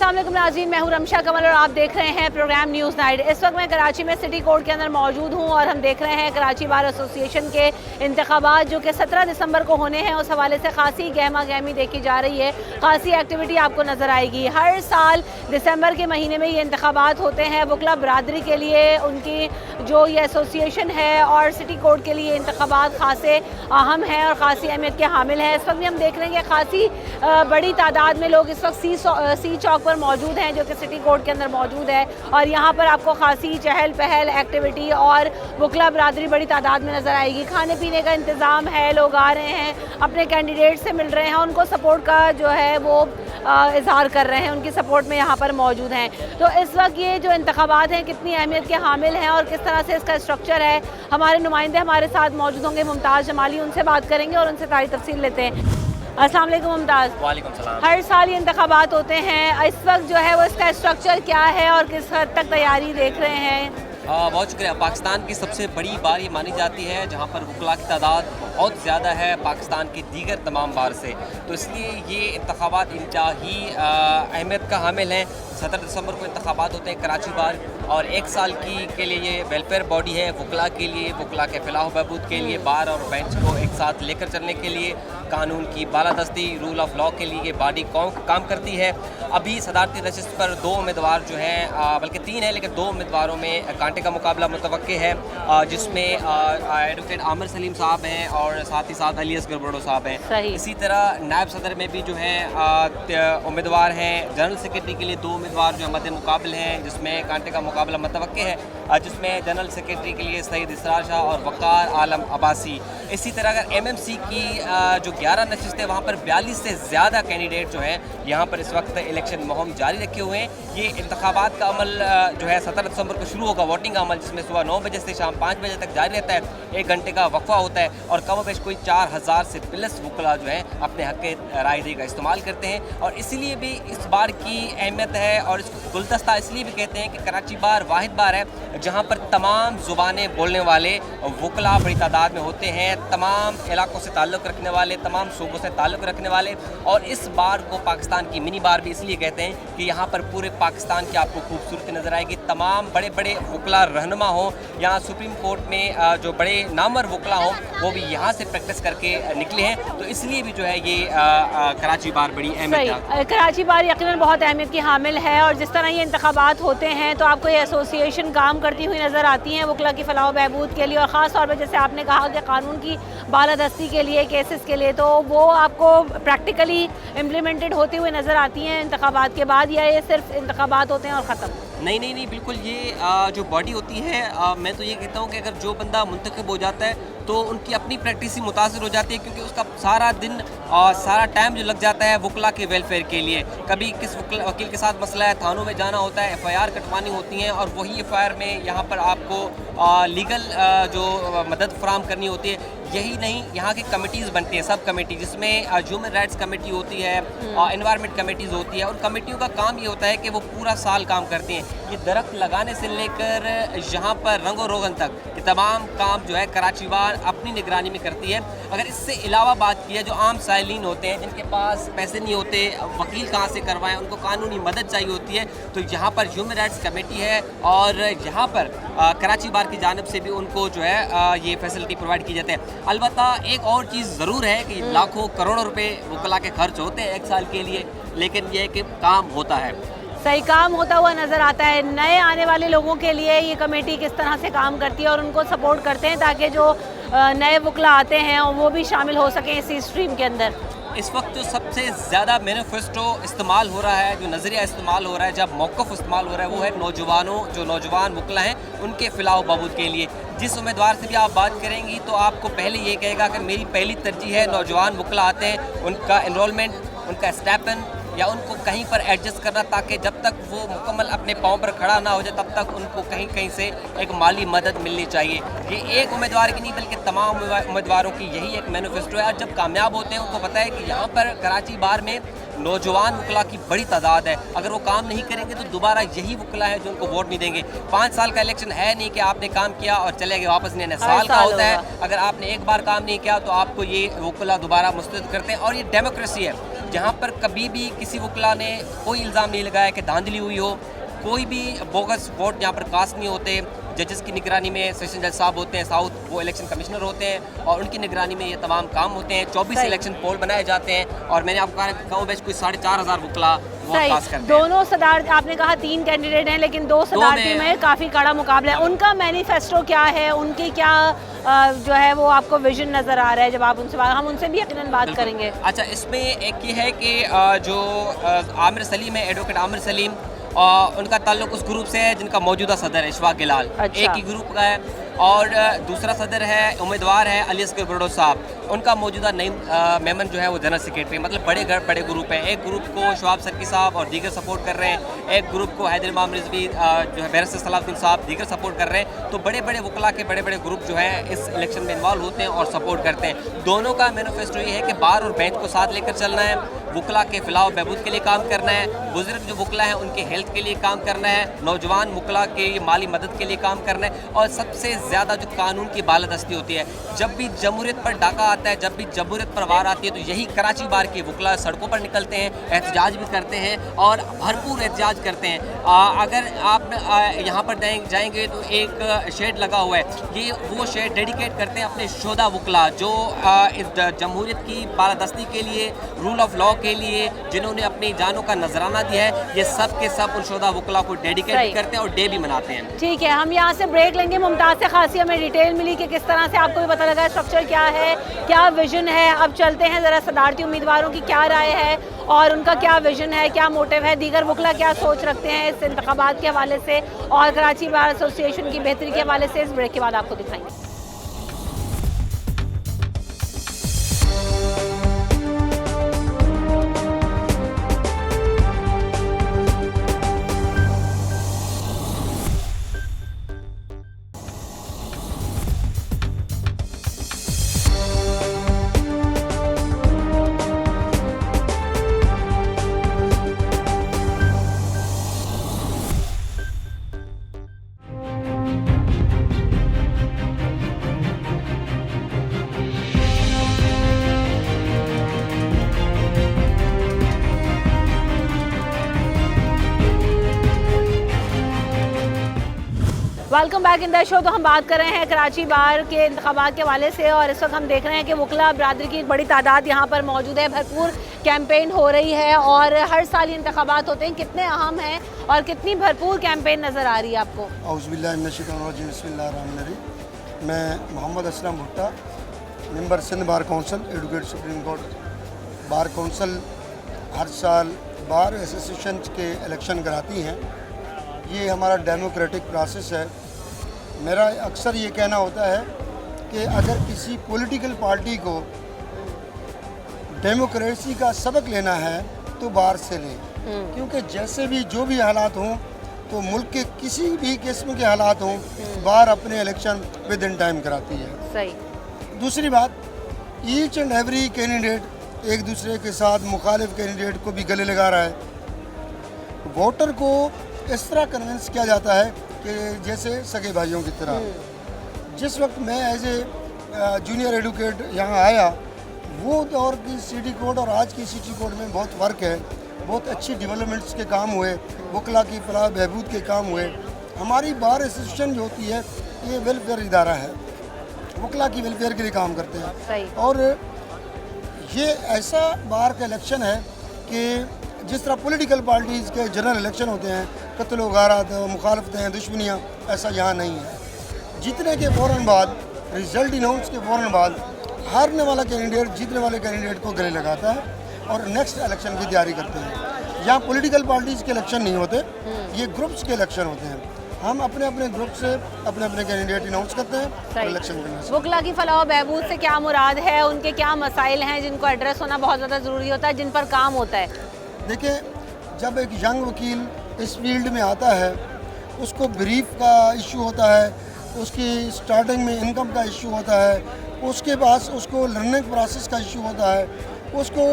अस्सलाम वालेकुम नाज़रीन, मैं हूं रमशा कमल और आप देख रहे हैं प्रोग्राम न्यूज़ नाइट। इस वक्त मैं कराची में सिटी कोर्ट के अंदर मौजूद हूं और हम देख रहे हैं कराची बार एसोसिएशन के इंतखाबात जो कि 17 दिसंबर को होने हैं। उस हवाले से खासी गहमा गहमी देखी जा रही है, खासी एक्टिविटी आपको नज़र आएगी। हर साल दिसंबर के महीने में ये इंतखाबात होते हैं। वकला बरादरी के लिए उनकी जो ये एसोसिएशन है और सिटी कोर्ट के लिए इंतखाबात खासे अहम हैं और ख़ासी अहमियत के हामिल हैं। इस वक्त भी हम देख रहे हैं कि खासी बड़ी तादाद में लोग इस वक्त सी चौक पर मौजूद हैं जो कि सिटी कोर्ट के अंदर मौजूद है और यहाँ पर आपको खासी चहल पहल एक्टिविटी और वकला बरादरी बड़ी तादाद में नज़र आएगी। खाने पीने का इंतज़ाम है, लोग आ रहे हैं, अपने कैंडिडेट से मिल रहे हैं, उनको सपोर्ट का जो है वो इजहार कर रहे हैं, उनकी सपोर्ट में यहाँ पर मौजूद हैं। तो इस वक्त ये जो इंतखाबात हैं कितनी अहमियत के हामिल हैं और किस तरह से इसका स्ट्रक्चर है, हमारे नुमाइंदे हमारे साथ मौजूद होंगे। मुमताज़ जमाली, उनसे बात करेंगे और उनसे सारी तफसील लेते हैं। अस्सलाम वालेकुम मुमताज़। वालेकुम सलाम। हर साल ये इंतखाबात होते हैं, इस वक्त जो है वो इसका स्ट्रक्चर क्या है और किस हद तक तैयारी देख रहे हैं? बहुत शुक्रिया। पाकिस्तान की सबसे बड़ी बार ये मानी जाती है जहाँ पर वकला की तादाद बहुत ज़्यादा है पाकिस्तान की दीगर तमाम बार से, तो इसलिए ये इंतखाबात इंतहाई अहमियत का हामिल हैं। 17 दिसंबर को इंतखाबात होते हैं कराची बार और एक साल के लिए ये वेलफेयर बॉडी है वकला के लिए, वकला के फलाह बहबूद के लिए, बार और बेंच को एक साथ लेकर चलने के लिए, कानून की बालादस्ती रूल ऑफ लॉ के लिए ये बॉडी काम करती है। अभी सदारती नशिस्त पर 2 उम्मीदवार जो हैं, बल्कि 3 हैं, लेकिन 2 उम्मीदवारों में कांटे का मुकाबला मुतवक्के है, जिसमें एडवोकेट आमिर सलीम साहब हैं और साथ ही साथ अली असगर बड़ो साहब हैं। इसी तरह नायब सदर में भी जो है उम्मीदवार हैं। जनरल सेक्रेटरी के लिए 2 उम्मीदवार जो मद्दे मुकाबले हैं, जिसमें कांटे का मुकाबला मुतवक्के है, जिसमें जनरल सेक्रेटरी के लिए सईद इसरार शाह और वक़ार आलम अब्बासी। इसी तरह अगर MMC की जो 11 नशिस्तें, वहाँ पर 42 से ज़्यादा कैंडिडेट जो हैं यहाँ पर इस वक्त इलेक्शन मुहिम जारी रखे हुए हैं। ये इंतखाबात का अमल जो है 17 दिसंबर को शुरू होगा, वोटिंग का अमल, जिसमें सुबह 9 बजे से शाम 5 बजे तक जारी रहता है। 1 घंटे का वक्फा होता है और कम बेश कोई 4000 से प्लस वकला जो है अपने हक़ के राय का इस्तेमाल करते हैं। और इसलिए भी इस बार की अहमियत है और इसको गुलदस्ता इसलिए भी कहते हैं कि कराची बार वाहिद बार है जहाँ पर तमाम ज़ुबानें बोलने वाले वकला बड़ी तादाद में होते हैं, तमाम इलाकों से ताल्लुक़ रखने वाले, तमाम सूबों से ताल्लुक़ रखने वाले। और इस बार को पाकिस्तान की मिनी बार भी इसलिए कहते हैं कि यहाँ पर पूरे पाकिस्तान की आपको खूबसूरती नज़र आएगी। तमाम बड़े बड़े वकला रहनुमा हों, यहाँ सुप्रीम कोर्ट में जो बड़े नामवर वकला हों वो भी यहाँ से प्रैक्टिस करके निकले हैं, तो इसलिए भी जो है ये कराची बार बड़ी अहमियत है। कराची बार यकीनन बहुत अहमियत की हामिल है और जिस तरह ये इंतखाबात होते हैं तो आपको ये एसोसिएशन काम करती हुई नज़र आती हैं वकला की फलाह बहबूद के लिए और ख़ास तौर पर जैसे आपने कहा कि कानून की बालादस्ती के लिए, केसेस के लिए, तो वो आपको प्रैक्टिकली इम्प्लीमेंटेड होते हुए नज़र आती हैं इंतखाबात के बाद, या ये सिर्फ इंतखाबात होते हैं और ख़त्म? नहीं, बिल्कुल। ये जो बॉडी होती है, मैं तो ये कहता हूँ कि अगर जो बंदा मुंतखब हो जाता है तो उनकी अपनी प्रैक्टिस ही मुतासर हो जाती है, क्योंकि उसका सारा दिन और सारा टाइम जो लग जाता है वकला के वेलफेयर के लिए। कभी किस वकील के साथ मसला है, थानों में जाना होता है, FIR कटवानी होती हैं और वही FIR में यहाँ पर आपको लीगल जो मदद फराम करनी होती है। यही नहीं, यहाँ की कमेटीज़ बनती हैं, सब कमेटी, जिसमें ह्यूमन राइट्स कमेटी होती है, एनवायरनमेंट कमेटीज़ होती है। और कमेटियों का काम ये होता है कि वो पूरा साल काम करती हैं। ये दरख्त लगाने से लेकर यहाँ पर रंगो रोगन तक ये तमाम काम जो है कराची बार अपनी निगरानी में करती है। अगर इससे अलावा बात की है, जो आम साइलिन होते हैं जिनके पास पैसे नहीं होते, वकील कहाँ से करवाएं, उनको कानूनी मदद चाहिए होती है, तो यहाँ पर ह्यूमन राइट्स कमेटी है और यहाँ पर कराची बार की जानिब से भी उनको जो है ये फैसिलिटी प्रोवाइड की जाती है। अलबत्ता एक और चीज़ ज़रूर है कि लाखों करोड़ों रुपए वकला के खर्च होते हैं 1 साल के लिए, लेकिन यह कि काम होता है, सही काम होता हुआ नज़र आता है। नए आने वाले लोगों के लिए ये कमेटी किस तरह से काम करती है और उनको सपोर्ट करते हैं ताकि जो नए वकला आते हैं वो भी शामिल हो सकें इसी स्ट्रीम के अंदर? इस वक्त जो सबसे ज़्यादा मैनिफेस्टो इस्तेमाल हो रहा है, जो नज़रिया इस्तेमाल हो रहा है, जब मौक़िफ़ इस्तेमाल हो रहा है, वो है जो नौजवान वकला हैं उनके फलाह बहबूद के लिए। जिस उम्मीदवार से भी आप बात करेंगी तो आपको पहले ये कहेगा कि मेरी पहली तरजीह है नौजवान वकला आते हैं उनका इनरोलमेंट, उनका स्टाइपेंड या उनको कहीं पर एडजस्ट करना, ताकि जब तक वो मुकम्मल अपने पाँव पर खड़ा ना हो जाए तब तक उनको कहीं से एक माली मदद मिलनी चाहिए। ये एक उम्मीदवार की नहीं बल्कि तमाम उम्मीदवारों की यही एक मैनिफेस्टो है। और जब कामयाब होते हैं उनको पता है कि यहाँ पर कराची बार में नौजवान वकला की बड़ी तादाद है, अगर वो काम नहीं करेंगे तो दोबारा यही वकला है जो उनको वोट नहीं देंगे। 5 साल का इलेक्शन है नहीं कि आपने काम किया और चले गए वापस नहीं आने, साल का होता है। अगर आपने एक बार काम नहीं किया तो आपको ये वकला दोबारा मुस्तरद करते हैं और ये डेमोक्रेसी है। जहाँ पर कभी भी किसी वकला ने कोई इल्ज़ाम नहीं लगाया कि धांधली हुई हो, कोई भी बोगस वोट यहाँ पर कास्ट नहीं होते। जजेस की निगरानी में सेशन जज साहब होते हैं साउथ, वो इलेक्शन कमिश्नर होते हैं और उनकी निगरानी में ये तमाम काम होते हैं। 24 इलेक्शन पोल बनाए जाते हैं और मैंने आपको कहा गाँव बेच कोई 4,500 वकला वोट पास करते हैं। दोनों सदारती, आपने कहा 3 कैंडिडेट हैं लेकिन 2 सदारती में काफ़ी कड़ा मुकाबला है। उनका मैनिफेस्टो क्या है, उनकी क्या जो है वो आपको विजन नज़र आ रहा है? जब आप उनसे हम उनसे भी यकीनन बात करेंगे। अच्छा, इसमें एक ये है कि जो आमिर सलीम है, एडवोकेट आमिर सलीम, उनका ताल्लुक उस ग्रुप से है जिनका मौजूदा सदर है इशफाक गिलाल। अच्छा। एक ही ग्रुप का है। और दूसरा सदर है, उम्मीदवार है अली असगर बड़ो साहब, उनका मौजूदा नईम मेमन जो है वो जनरल सेक्रेटरी। मतलब बड़े ग्रुप हैं। एक ग्रुप को शवाब सरकी साहब और दीगर सपोर्ट कर रहे हैं, एक ग्रुप को हैदर इमाम रिजवी जो है बैरिस्टर सलाहुद्दीन साहब दीगर सपोर्ट कर रहे हैं। तो बड़े बड़े वकला के बड़े बड़े ग्रुप जो है इस इलेक्शन में इन्वॉल्व होते हैं और सपोर्ट करते हैं। दोनों का मैनिफेस्टो ये है कि बार और बेंच को साथ लेकर चलना है, वकला के फलाह बहबूद के लिए काम करना है, बुजुर्ग जो वकला हैं उनके हेल्थ के लिए काम करना है, नौजवान वकला के माली मदद के लिए काम करना है। और सबसे ज़्यादा जो कानून की बालादस्ती होती है, जब भी जमहूरियत पर डाका आता है, जब भी जमहूरियत पर वार आती है, तो यही कराची बार के वकला सड़कों पर निकलते हैं, एहतजाज भी करते हैं और भरपूर एहतजाज करते हैं। अगर आप यहाँ पर जाएंगे तो एक शेड लगा हुआ है, ये वो शेड डेडिकेट करते हैं अपने शोधा वकला जो इस जमहूरियत की बालादस्ती के लिए, रूल ऑफ लॉ के लिए जिन्होंने अपनी जानों का नजराना दिया है, ये सब के सब उन शोधा वकला को डेडिकेट भी करते हैं और डे भी मनाते हैं। ठीक है, हम यहाँ से ब्रेक लेंगे। मुमताज़ से खासी हमें डिटेल मिली कि किस तरह से आपको भी पता लगा स्ट्रक्चर क्या है, क्या विजन है। अब चलते हैं ज़रा सदारती उम्मीदवारों की क्या राय है और उनका क्या विजन है, क्या मोटिव है, दीगर वकला क्या सोच रखते हैं इस इंतखाबात के हवाले से और कराची बार एसोसिएशन की बेहतरी के हवाले से। इस ब्रेक के बाद आपको दिखाएंगे। Welcome back in the show. तो हम बात कर रहे हैं कराची बार के इंतखाबात के हवाले से और इस वक्त हम देख रहे हैं कि वकला बरादरी की एक बड़ी तादाद यहाँ पर मौजूद है। भरपूर कैंपेन हो रही है और हर साल ये इंतखाबात होते हैं। कितने अहम हैं और कितनी भरपूर कैंपेन नज़र आ रही है आपको? मैं Mohammad Aslam Bhutta, member Sindh bar council, advocate supreme court bar council हर साल बार एसोसिएशन के इलेक्शन कराती हैं। ये हमारा डेमोक्रेटिक प्रोसेस है। मेरा अक्सर ये कहना होता है कि अगर किसी पॉलिटिकल पार्टी को डेमोक्रेसी का सबक लेना है तो बार से लें, क्योंकि जैसे भी जो भी हालात हों, तो मुल्क के किसी भी किस्म के हालात हों, बार अपने इलेक्शन विद इन टाइम कराती है। सही। दूसरी बात, ईच एंड एवरी कैंडिडेट एक दूसरे के साथ मुखालिफ कैंडिडेट को भी गले लगा रहा है। वोटर को इस तरह कन्विंस किया जाता है कि जैसे सगे भाइयों की तरह। जिस वक्त मैं एज ए जूनियर एडवोकेट यहाँ आया, वो दौर की सिटी कोर्ट और आज की सिटी कोर्ट में बहुत फ़र्क है। बहुत अच्छी डेवलपमेंट्स के काम हुए, वकला की फलाह बहबूद के काम हुए। हमारी बार एसोसिएशन जो होती है ये वेलफेयर इदारा है, वकला की वेलफेयर के लिए काम करते हैं। और ये ऐसा बार का इलेक्शन है कि जिस तरह पॉलिटिकल पार्टीज़ के जनरल इलेक्शन होते हैं, कत्ल वगारत, मुखालफतें, दुश्मनियाँ, ऐसा यहाँ नहीं है। जीतने के फ़ौरन बाद, रिज़ल्ट अनाउंस के फ़ौरन बाद हारने वाला कैंडिडेट जीतने वाले कैंडिडेट को गले लगाता है और नेक्स्ट इलेक्शन की तैयारी करते हैं। यहाँ पॉलिटिकल पार्टीज़ के इलेक्शन नहीं होते, ये ग्रुप्स के इलेक्शन होते हैं। हम अपने अपने ग्रुप से अपने अपने कैंडिडेट अनाउंस करते हैं और इलेक्शन करना है। वकला की फलाह बहबूद से क्या मुराद है, उनके क्या मसाइल हैं जिनको एड्रेस होना बहुत ज़्यादा ज़रूरी होता है, जिन पर काम होता है? देखिए, जब एक यंग वकील इस फील्ड में आता है, उसको ब्रीफ का इशू होता है, उसकी स्टार्टिंग में इनकम का इशू होता है, उसके पास उसको लर्निंग प्रोसेस का इशू होता है, उसको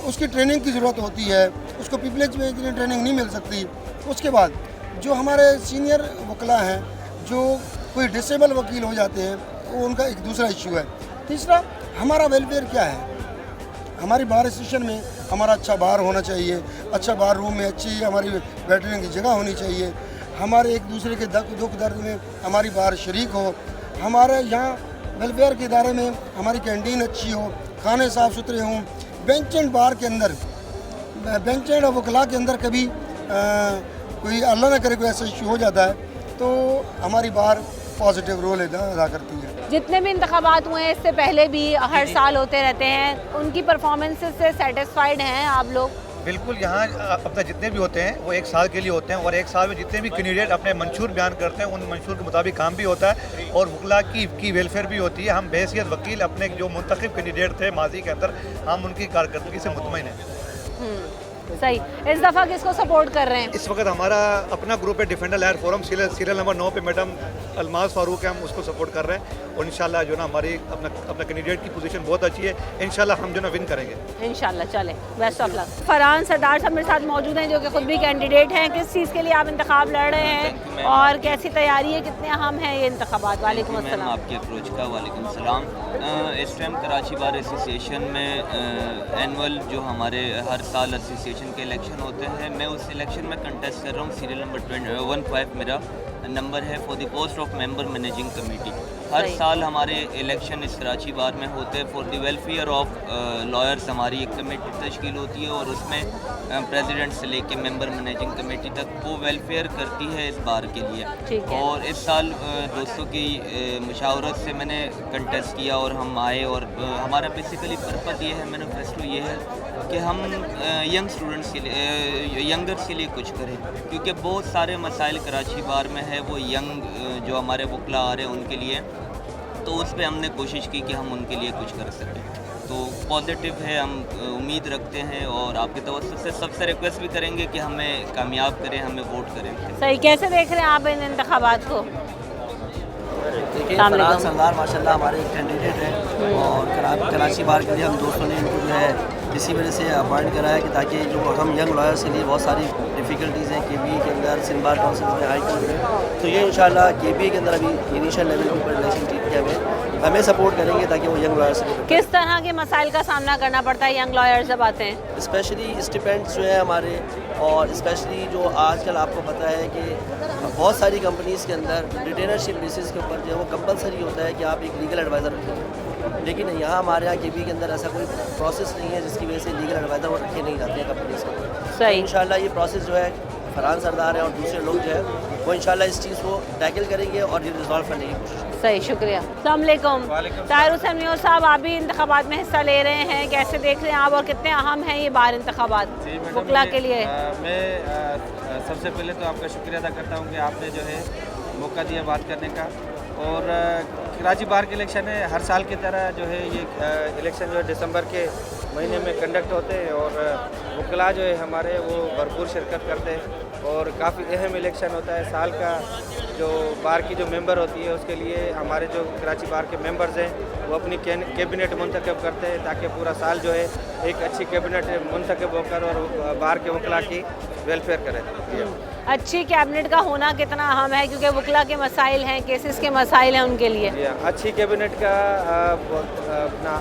उसकी ट्रेनिंग की ज़रूरत होती है, उसको पिपलेज में इतनी ट्रेनिंग नहीं मिल सकती। उसके बाद जो हमारे सीनियर वकला हैं, जो कोई डिसेबल वकील हो जाते हैं, वो उनका एक दूसरा इशू है। तीसरा, हमारा वेलफेयर क्या है, हमारी बार एसोसिएशन में हमारा अच्छा बार होना चाहिए, अच्छा बार रूम में अच्छी हमारी बैठने की जगह होनी चाहिए, हमारे एक दूसरे के दुख दर्द में हमारी बार शरीक हो, हमारे यहाँ वेलफेयर के इदारे में हमारी कैंटीन अच्छी हो, खाने साफ़ सुथरे हों। बेंच एंड बार के अंदर, बेंच एंड वकला के अंदर कभी कोई अल्लाह ना करे कोई ऐसा इशू हो जाता है तो हमारी बार पॉजिटिव रोल अदा करती है। जितने भी इंतखाबात हुए हैं इससे पहले भी हर साल होते रहते हैं, उनकी परफॉर्मेंसेस से सेटिस्फाइड हैं आप लोग? बिल्कुल, यहाँ अपना जितने भी होते हैं वो एक साल के लिए होते हैं और एक साल में जितने भी कैंडिडेट अपने मंशूर बयान करते हैं उन मंशूर के मुताबिक काम भी होता है और वकला की वेलफेयर भी होती है। हम बहैसियत वकील अपने जो मुंतखब कैंडिडेट थे माजी के अंदर, हम उनकी कारकर्दगी से मुतमईन हैं। सही। इस दफ़ा किसको सपोर्ट कर रहे हैं? इस वक्त हमारा अपना ग्रुप है डिफेंडर लहर फोरम, सीरियल नंबर 9 पे मैडम अलमाज फारूक है, हम उसको सपोर्ट कर रहे हैं और इंशाल्लाह जो ना हमारी अपना कैंडिडेट की पोजीशन बहुत अच्छी है, इंशाल्लाह हम जो ना विन करेंगे इंशाल्लाह। चले, बेस्ट ऑफ लक। फरहान सरदार साहब मेरे साथ मौजूद हैं जो कि खुद भी कैंडिडेट हैं। किस चीज़ के लिए आप इंतखाब लड़ रहे हैं और कैसी तैयारी है, कितने अहम हैं ये इंतखाबात? वालेकुम अस्सलाम। आपके अप्रोच का वालेकुम सलाम। इस टाइम कराची बार एसोसिएशन में एनुअल जो हमारे हर साल एसोसिएशन के इलेक्शन होते हैं, मैं उस इलेक्शन में कंटेस्ट कर रहा हूँ। सीरियल नंबर 15 मेरा नंबर है for the post of member managing committee. हर साल हमारे इलेक्शन इस कराची बार में होते हैं। For the welfare of lawyers हमारी एक कमेटी तश्कील होती है और उसमें प्रेसिडेंट से लेके मेंबर मैनेजिंग कमेटी तक वो वेलफेयर करती है इस बार के लिए। और इस साल दोस्तों की मुशावरत से मैंने कंटेस्ट किया और हम आए और हमारा बेसिकली पर्पज़ ये है, मैनिफेस्टो ये है कि हम यंग स्टूडेंट्स के लिए, यंगर्स के लिए कुछ करें, क्योंकि बहुत सारे मसाइल कराची बार में है वो यंग जो हमारे वकला आ रहे हैं उनके लिए, तो उस पर हमने कोशिश की कि हम उनके लिए कुछ कर सकें। तो पॉजिटिव है, हम उम्मीद रखते हैं और आपके तवज्जो से सबसे रिक्वेस्ट भी करेंगे कि हमें कामयाब करें, हमें वोट करें। सही। कैसे देख रहे हैं आप इन इंतखाबात को? देखिए, फरहान सरदार माशाल्लाह हमारे कैंडिडेट हैं और कराची बार के लिए हम दोस्तों ने इनको जो है इसी वजह से अपॉइंट करा है कि ताकि जो हम यंग लॉयर्स के लिए बहुत सारी डिफ़िकल्टीज़ हैं केबी के अंदर, सिंध बार काउंसिल में, हाई कोर्ट में, तो ये इंशाल्लाह केबी के अंदर अभी इनिशियल लेवल के ऊपर इलेक्शन जीत के हमें सपोर्ट करेंगे ताकि वो यंग लॉयर्स। किस तरह के मसाइल का सामना करना पड़ता है यंग लॉयर्स जब आते हैं? स्पेशली स्टिपेंड्स जो है हमारे, और स्पेशली जो आजकल आपको पता है कि बहुत सारी कंपनीज़ के अंदर रिटेनरशिप बेसिस के ऊपर जो है वो कंपलसरी होता है कि आप एक लीगल एडवाइज़र रखें, लेकिन यहाँ हमारे यहाँ केबी के अंदर ऐसा कोई प्रोसेस नहीं है जिसकी वजह से लीगल एडवाइज़र वो रखे नहीं जाते हैं कंपनीज़ के। सही। इंशाल्लाह ये प्रोसेस जो है फरहान सरदार है और दूसरे लोग जो है वो इंशाल्लाह इस चीज़ को टैकल करेंगे और ये रिजॉल्व करने की कोशिश करेंगे। सही, शुक्रिया। अस्सलाम वालेकुम। ताहिर हुसैन न्यूर साहब, आप भी इंतखाबात में हिस्सा ले रहे हैं, कैसे देख रहे हैं आप और कितने अहम हैं ये बार इंतखाबात वकला के लिए? मैं सबसे पहले तो आपका शुक्रिया अदा करता हूँ कि आपने जो है मौका दिया बात करने का। और कराची बार के इलेक्शन है, हर साल की तरह जो है ये इलेक्शन जो है दिसंबर के महीने में कंडक्ट होते हैं और वकला जो है हमारे वो भरपूर शिरकत करते हैं और काफ़ी अहम इलेक्शन होता है। साल का जो बार की जो मेंबर होती है उसके लिए हमारे जो कराची बार के मेंबर्स हैं वो अपनी कैबिनेट मुंतखब करते हैं ताकि पूरा साल जो है एक अच्छी कैबिनेट मुंतखब होकर और बार के वकला की वेलफेयर करें। अच्छी कैबिनेट का होना कितना अहम है, क्योंकि वकला के मसाइल हैं, केसेस के मसाइल हैं उनके लिए? अच्छी कैबिनेट का अपना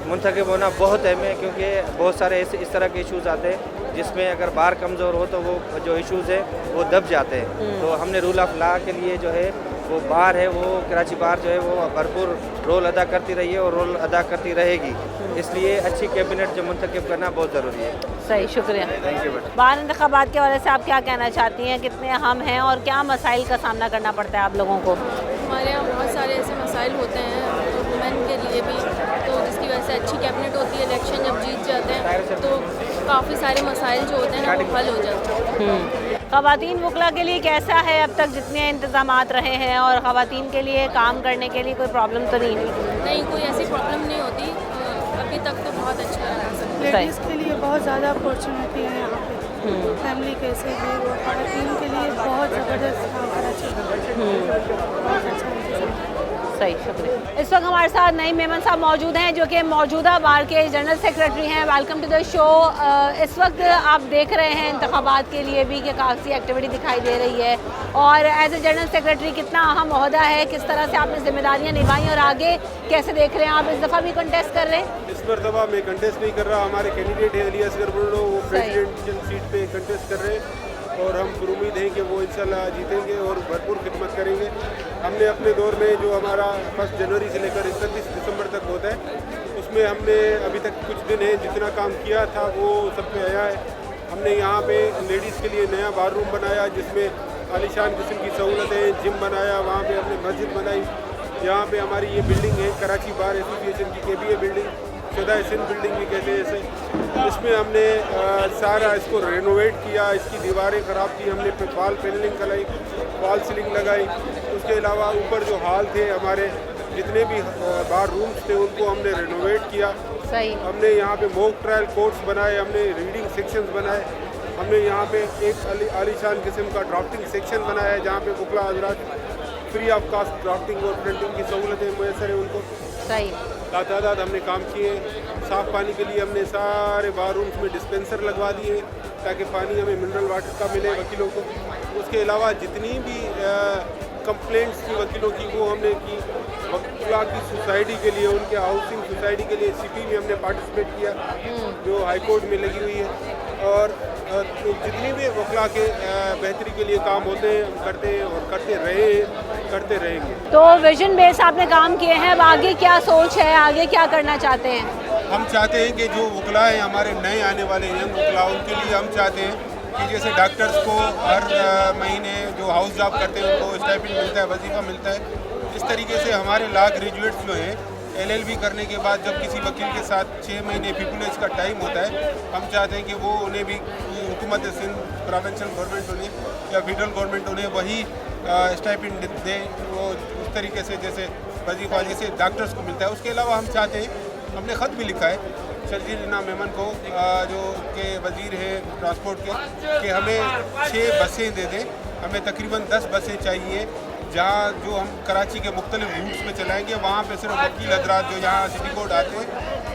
मुंतखब होना बहुत अहम है, क्योंकि बहुत सारे ऐसे इस तरह के इश्यूज़ आते हैं जिसमें अगर बार कमज़ोर हो तो वो जो इश्यूज़ है वो दब जाते हैं। तो हमने रूल ऑफ लॉ के लिए जो है वो बार है, वो कराची बार जो है वो भरपूर रोल अदा करती रही है और रोल अदा करती रहेगी, इसलिए अच्छी कैबिनेट जो मुंतखब करना बहुत ज़रूरी है। सही, शुक्रिया। Thank you. बार इंतखाबात के वजह से आप क्या कहना चाहती हैं, कितने अहम हैं और क्या मसाइल का सामना करना पड़ता है आप लोगों को? हमारे यहाँ बहुत सारे ऐसे मसाइल होते हैं वुमेन के लिए भी, तो जिसकी वजह से अच्छी कैबिनेट होती है, इलेक्शन जब जीत जाते हैं तो काफ़ी सारे मसाइल जो होते हैं ना वो हल हो जाते हैं। ख़वातीन वकला के लिए कैसा है अब तक जितने इंतज़ामात रहे हैं, और ख़वातीन के लिए काम करने के लिए कोई प्रॉब्लम तो नहीं? नहीं, कोई ऐसी प्रॉब्लम नहीं होती अभी तक, तो बहुत अच्छा रहा सब। लेडीज़ के लिए बहुत ज़्यादा अपॉर्चुनिटी है यहाँ पे, फैमिली कैसे भी वो ख़वातीन के लिए बहुत ज़बरदस्त काम करना चाहिए, बहुत अच्छा। सही, शुक्रिया। इस वक्त हमारे साथ नईम मेमन साहब मौजूद हैं जो कि मौजूदा बार के जनरल सेक्रेटरी हैं। Welcome to the show. इस वक्त आप देख रहे हैं इंतखाबात के लिए भी कि काफ़ी एक्टिविटी दिखाई दे रही है, और एज ए जनरल सेक्रेटरी कितना अहम ओहदा है, किस तरह से आपने जिम्मेदारियाँ निभाई और आगे कैसे देख रहे हैं आप? इस दफ़ा भी कंटेस्ट कर रहे हैं? इस मरतबा मैं कंटेस्ट नहीं कर रहा, हमारे कैंडिडेट है अली असगर बुल्लो, वो प्रेसिडेंशियल सीट पे कंटेस्ट कर रहे हैं और हम पर उम्मीद हैं कि वो इंशाल्लाह जीतेंगे और भरपूर खिदमत करेंगे। हमने अपने दौर में जो हमारा 1 जनवरी से लेकर 31 दिसंबर तक होता है, उसमें हमने अभी तक कुछ दिन है जितना काम किया था वो सब पे आया है। हमने यहाँ पे लेडीज़ के लिए नया बार रूम बनाया जिसमें आलीशान किस्म की सहूलतें, जिम बनाया, वहाँ पे हमने मस्जिद बनाई। यहाँ पे हमारी ये बिल्डिंग है कराची बार एसोसिएशन की KBA बिल्डिंग, शुदा सिंध बिल्डिंग भी कहते हैं इसे। इसमें हमने सारा इसको रेनोवेट किया, इसकी दीवारें ख़राब की, हमने वॉल पैनलिंग कराई, वॉल सीलिंग लगाई। उसके अलावा ऊपर जो हॉल थे हमारे जितने भी बार रूम्स थे उनको हमने रेनोवेट किया। सही। हमने यहाँ पे मॉक ट्रायल कोर्ट्स बनाए, हमने रीडिंग सेक्शंस बनाए, हमने यहाँ पे एक आलीशान किस्म का ड्राफ्टिंग सेक्शन बनाया है जहाँ पे वकला हज़रात फ्री ऑफ कास्ट ड्राफ्टिंग और प्रिंटिंग की सहूलतें मैसर है उनको। सही। तादाद हमने काम किए। साफ़ पानी के लिए हमने सारे बार रूम्स में डिस्पेंसर लगवा दिए ताकि पानी हमें मिनरल वाटर का मिले वकीलों को। उसके अलावा जितनी भी कंप्लेंट्स की वकीलों की वो हमने की। वकला की सोसाइटी के लिए, उनके हाउसिंग सोसाइटी के लिए CP में हमने पार्टिसिपेट किया जो हाई कोर्ट में लगी हुई है। और जितनी भी वकला के बेहतरी के लिए काम होते हैं हम करते हैं और करते रहेंगे। तो विजन बेस आपने काम किए हैं, अब आगे क्या सोच है, आगे क्या करना चाहते हैं? हम चाहते हैं कि जो वकला हैं हमारे नए आने वाले यंग वकला, उनके लिए हम चाहते हैं कि जैसे डॉक्टर्स को हर महीने जो हाउस जॉब करते हैं उनको स्टाइपेंड मिलता है, वजीफ़ा मिलता है, इस तरीके से हमारे लॉ ग्रेजुएट्स जो हैं LLB करने के बाद जब किसी वकील के साथ 6 महीने पिपुलेज का टाइम होता है, हम चाहते हैं कि वो उन्हें भी हुकूमत सिंध, प्रोविंशियल गवर्नमेंट उन्हें या फेडरल गवर्नमेंट उन्हें वही स्टाइपेंड दे, वो उस तरीके से जैसे वजीफ़ा जैसे डॉक्टर्स को मिलता है। उसके अलावा हम चाहते हैं, हमने ख़त भी लिखा है शर्जील इनाम मेमन को जो के वज़ीर है ट्रांसपोर्ट के, कि हमें 6 बसें दे दें। हमें तकरीबन 10 बसें चाहिए जहाँ जो हम कराची के मुख्तलिफ रूट्स में चलाएंगे, वहाँ पे सिर्फ वकील हजरात जो यहाँ सिटी कोर्ट आते हैं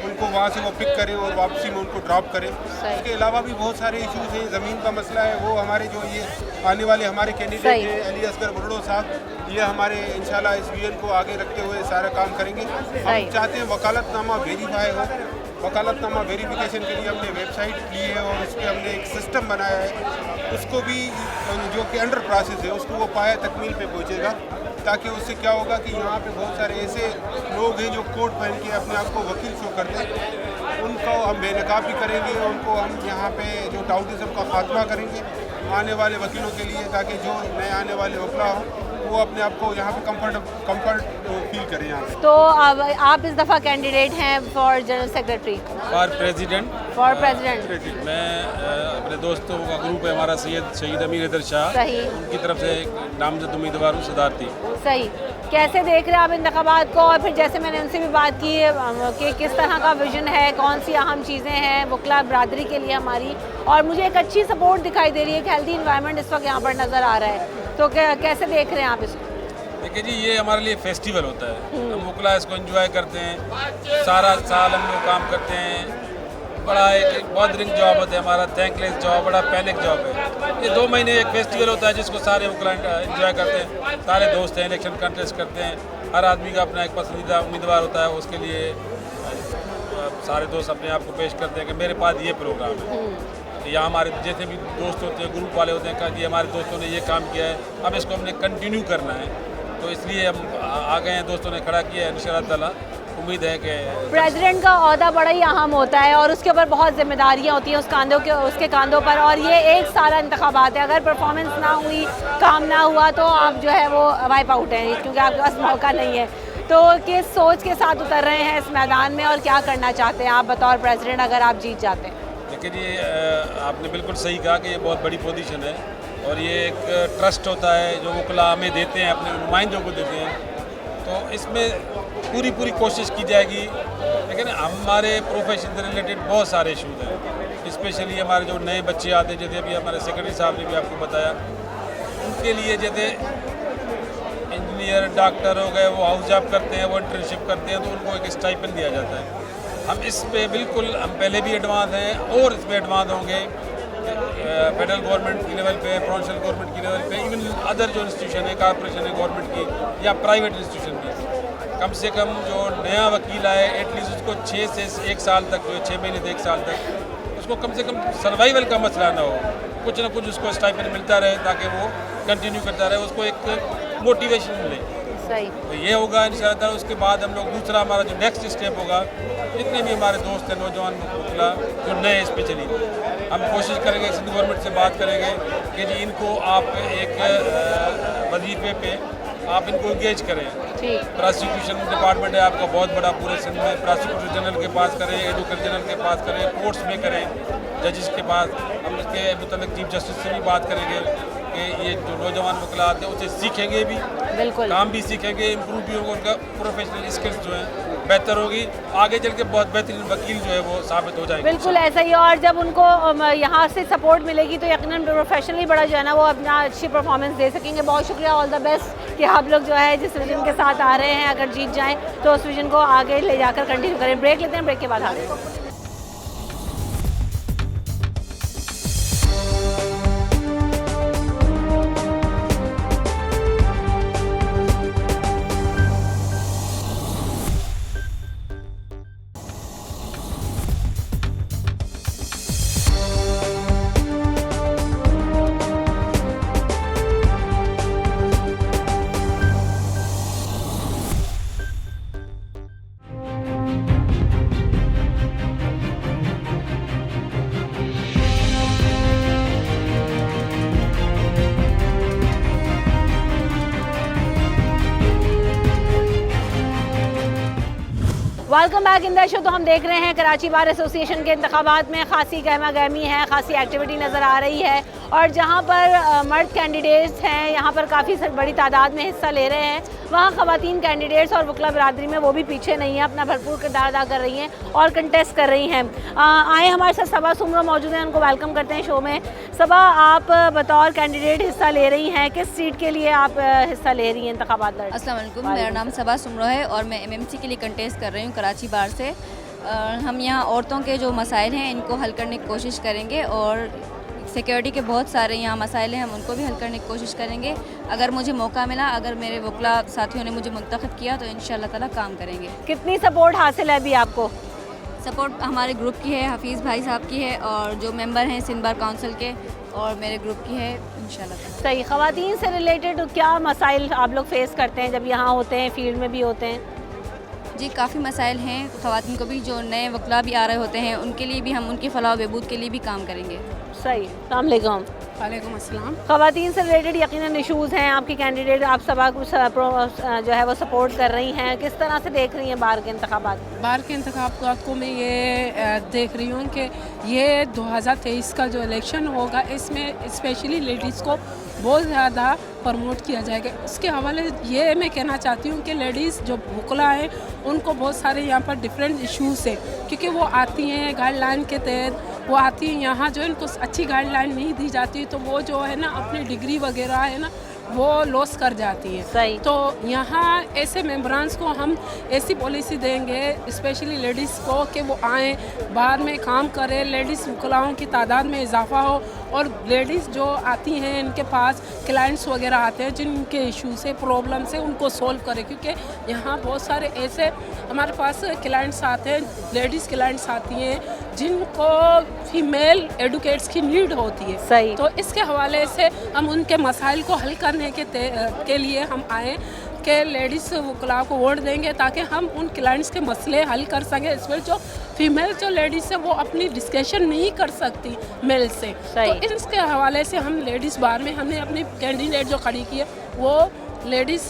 उनको वहाँ से वो पिक करें और वापसी में उनको ड्रॉप करें। इसके अलावा भी बहुत सारे इश्यूज़ हैं, ज़मीन का मसला है, वो हमारे जो ये आने वाले हमारे कैंडिडेट हैं अली असगर बुल्लो साहब, ये हमारे इंशाल्लाह इस विजन को आगे रखते हुए सारा काम करेंगे। हम चाहते हैं वकालतनामा वेरीफाई हो। वकालतनामा वेरिफिकेशन के लिए हमने वेबसाइट की है और उस पर हमने एक सिस्टम बनाया है, उसको भी जो कि अंडर प्रोसेस है उसको वो पाया तकमील पे पहुँचेगा, ताकि उससे क्या होगा कि यहाँ पे बहुत सारे ऐसे लोग हैं जो कोट पहन के अपने आप को वकील शो करते हैं, उनको हम बेनकाब भी करेंगे, उनको हम यहाँ पे जो टाउटिज़म का खात्मा करेंगे आने वाले वकीलों के लिए, ताकि जो नए आने वाले वकला हों वो अपने आप को यहाँ पे कंफर्ट फील करें यहाँ पे। तो अब आप इस दफ़ा कैंडिडेट हैं for general secretary? For president. मैं अपने दोस्तों का ग्रुप है हमारा, सैयद शहीद अमीर हैदर शाह, उनकी तरफ से नामजद उम्मीदवार हूँ सदारती। सही। कैसे देख रहे हैं आप इंतखाबात को? और फिर जैसे मैंने उनसे भी बात की कि किस तरह का विजन है, कौन सी अहम चीज़ें हैं वकला बरादरी के लिए हमारी, और मुझे एक अच्छी सपोर्ट दिखाई दे रही है, एक हेल्दी इन्वायरमेंट इस वक्त यहाँ पर नज़र आ रहा है, तो कैसे देख रहे हैं आप इसको? देखिए जी, ये हमारे लिए फेस्टिवल होता है, हम वकला इसको एंजॉय करते हैं, सारा साल हम लोग काम करते हैं, बड़ा एक बहुत रिंग जॉब होता है हमारा, थैंकलेस जॉब, बड़ा पैनिक जॉब है। ये 2 महीने एक फेस्टिवल होता है जिसको सारे वकला एंजॉय करते हैं, सारे दोस्त हैं, इलेक्शन कंटेस्ट करते हैं, हर आदमी का अपना एक पसंदीदा उम्मीदवार होता है, उसके लिए सारे दोस्त अपने आप को पेश करते हैं कि मेरे पास ये प्रोग्राम है, या हमारे जैसे भी दोस्त होते हैं, ग्रुप वाले होते हैं, कहा जी हमारे दोस्तों ने ये काम किया है, अब इसको हमने कंटिन्यू करना है, तो इसलिए हम आ गए हैं, दोस्तों ने खड़ा किया है, इंशाअल्लाह ताला उम्मीद है कि प्रेसिडेंट का ओहदा बड़ा ही अहम होता है और उसके ऊपर बहुत जिम्मेदारियां होती हैं उसके कांधों पर, और ये एक सारा इंतखाबात है, अगर परफॉर्मेंस ना हुई, काम ना हुआ तो आप जो है वो वाइप आउट हैं, क्योंकि आपके पास मौका नहीं है। तो किस सोच के साथ उतर रहे हैं इस मैदान में और क्या करना चाहते हैं आप बतौर प्रेसिडेंट अगर आप जीत जाते हैं? देखिए जी, आपने बिल्कुल सही कहा कि ये बहुत बड़ी पोजीशन है और ये एक ट्रस्ट होता है जो वकला हमें देते हैं, अपने नुमाइंदों को देते हैं, तो इसमें पूरी कोशिश की जाएगी। लेकिन हमारे प्रोफेशन से रिलेटेड बहुत सारे इशूज़ हैं, स्पेशली हमारे जो नए बच्चे आते हैं, जैसे अभी हमारे सेक्रेटरी साहब ने भी आपको बताया, उनके लिए जैसे इंजीनियर डॉक्टर हो गए, वो हाउस जॉब करते हैं, वो इंटर्नशिप करते हैं, तो उनको एक स्टाइपेंड दिया जाता है। हम इस पे बिल्कुल हम पहले भी एडवांस हैं और इस पे एडवांस होंगे फेडरल गवर्नमेंट की लेवल पे, प्रोविंशियल गवर्नमेंट की लेवल पे, इवन अदर जो इंस्टीट्यूशन है, कॉर्पोरेशन है गवर्नमेंट की या प्राइवेट इंस्टीट्यूशन की। कम से कम जो नया वकील आए एटलीस्ट उसको 6 से 1 साल तक, जो 6 महीने से 1 साल तक उसको कम से कम सर्वाइवल का मसला ना हो, कुछ ना कुछ उसको स्टाइपेंड मिलता रहे ताकि वो कंटिन्यू करता रहे, उसको एक मोटिवेशन मिले। सही। तो ये होगा इंशाअल्लाह। उसके बाद हम लोग दूसरा हमारा जो नेक्स्ट स्टेप होगा, जितने भी हमारे दोस्त हैं नौजवान वकीला जो नए स्पेशली, हम कोशिश करेंगे सिंध गवर्नमेंट से बात करेंगे कि जी इनको आप एक वजीफे पे आप इनको इंगेज करें। प्रोसिक्यूशन डिपार्टमेंट है आपका बहुत बड़ा पूरे सिंध में, प्रोसिक्यूटर जनरल के पास करें, एडवोकेट जनरल के पास करें, कोर्ट्स में करें, जजेस के पास। हम इसके मतलब चीफ जस्टिस से भी बात करेंगे कि ये जो नौजवान वकील आते हैं उसे सीखेंगे भी, बिल्कुल काम भी सीखेंगे, इम्प्रूव भी होगा, उनका प्रोफेशनल स्किल्स जो है बेहतर होगी, आगे चल के बहुत बेहतरीन वकील जो है वो साबित हो जाएंगे। बिल्कुल ऐसा ही। और जब उनको यहाँ से सपोर्ट मिलेगी तो यकीनन प्रोफेशनली बड़ा जो है ना वो अपना अच्छी परफॉर्मेंस दे सकेंगे। बहुत शुक्रिया, ऑल द बेस्ट कि आप लोग जो है जिस विजन के साथ आ रहे हैं, अगर जीत जाएँ तो उस विजन को आगे ले जाकर कंटिन्यू करें। ब्रेक लेते हैं, ब्रेक के बाद आगे। Welcome back in the show. तो हम देख रहे हैं कराची बार एसोसिएशन के इंतखाबात में खासी गहमा गहमी है, खासी एक्टिविटी नज़र आ रही है और जहां पर मर्द कैंडिडेट्स हैं यहाँ पर काफ़ी बड़ी तादाद में हिस्सा ले रहे हैं, वहाँ ख़वातीन कैंडिडेट्स और वकला बरादरी में वो भी पीछे नहीं है, अपना भरपूर किरदार अदा कर रही हैं और कंटेस्ट कर रही हैं। आए हमारे साथ सबा सुमरो मौजूद हैं, उनको वेलकम करते हैं शो में। सबा, आप बतौर कैंडिडेट हिस्सा ले रही हैं, किस सीट के लिए आप हिस्सा ले रही हैं इंतखाबात लड़? अस्सलाम वालेकुम, मेरा नाम सबा सुमरो है और मैं MMC के लिए कंटेस्ट कर रही हूँ कराची बार से। हम यहाँ औरतों के जो मसाइल हैं इनको हल करने की कोशिश करेंगे और सिक्योरिटी के बहुत सारे यहाँ मसाइल हैं, हम उनको भी हल करने की कोशिश करेंगे। अगर मुझे मौका मिला, अगर मेरे वकला साथियों ने मुझे मुंतखब किया तो इंशाअल्लाह ताला काम करेंगे। कितनी सपोर्ट हासिल है अभी आपको? सपोर्ट हमारे ग्रुप की है, हफीज़ भाई साहब की है और जो मेंबर हैं सिंध बार काउंसिल के और मेरे ग्रुप की है इंशाल्लाह। सही। ख़वातीन से रिलेटेड क्या मसाइल आप लोग फेस करते हैं जब यहाँ होते हैं, फील्ड में भी होते हैं? जी काफ़ी मसाइल हैं ख़वातीन को भी, जो नए वकला भी आ रहे होते हैं उनके लिए भी हम उनकी फलाह बहबूद के लिए भी काम करेंगे। सही। अस्सलाम वालेकुम। वालेकुम अस्सलाम। ख़वातीन से रिलेटेड यकीनन इशूज़ हैं, आपकी कैंडिडेट आप सबा कुछ जो है वो सपोर्ट कर रही हैं, किस तरह से देख रही हैं बार के इंतखाबात? बार के इंतखाबात को मैं ये देख रही हूँ कि ये 2023 का जो इलेक्शन होगा इसमें स्पेशली लेडीज़ को बहुत ज़्यादा प्रमोट किया जाएगा। उसके हवाले ये मैं कहना चाहती हूँ कि लेडीज़ जो वकला हैं उनको बहुत सारे यहाँ पर डिफरेंट इश्यूज़ हैं, क्योंकि वो आती हैं गाइडलाइन के तहत, वो आती हैं यहाँ जो इनको अच्छी गाइडलाइन नहीं दी जाती तो वो जो है ना अपनी डिग्री वगैरह है ना वो लॉस कर जाती है। सही। तो यहाँ ऐसे मेंबरान्स को हम ऐसी पॉलिसी देंगे स्पेशली लेडीज़ को कि वो आएँ बाहर में काम करें, लेडीज़ वकलाओं की तादाद में इजाफा हो और लेडीज़ जो आती हैं इनके पास क्लाइंट्स वगैरह आते हैं जिनके इशू से प्रॉब्लम से उनको सॉल्व करें, क्योंकि यहाँ बहुत सारे ऐसे हमारे पास क्लाइंट्स आते हैं, लेडीज़ क्लाइंट्स आती हैं जिनको फीमेल एडवोकेट्स की नीड होती है। सही। तो इसके हवाले से हम उनके मसाइल को हल करने के लिए हम आए कि लेडीज़ वकला को वोट देंगे ताकि हम उन क्लाइंट्स के मसले हल कर सकें। इसमें जो फीमेल जो लेडीज़ है वो अपनी डिस्कशन नहीं कर सकती मेल से, तो इसके हवाले से हम लेडीज़ बार में हमने अपनी कैंडिडेट जो खड़ी की है वो लेडीज़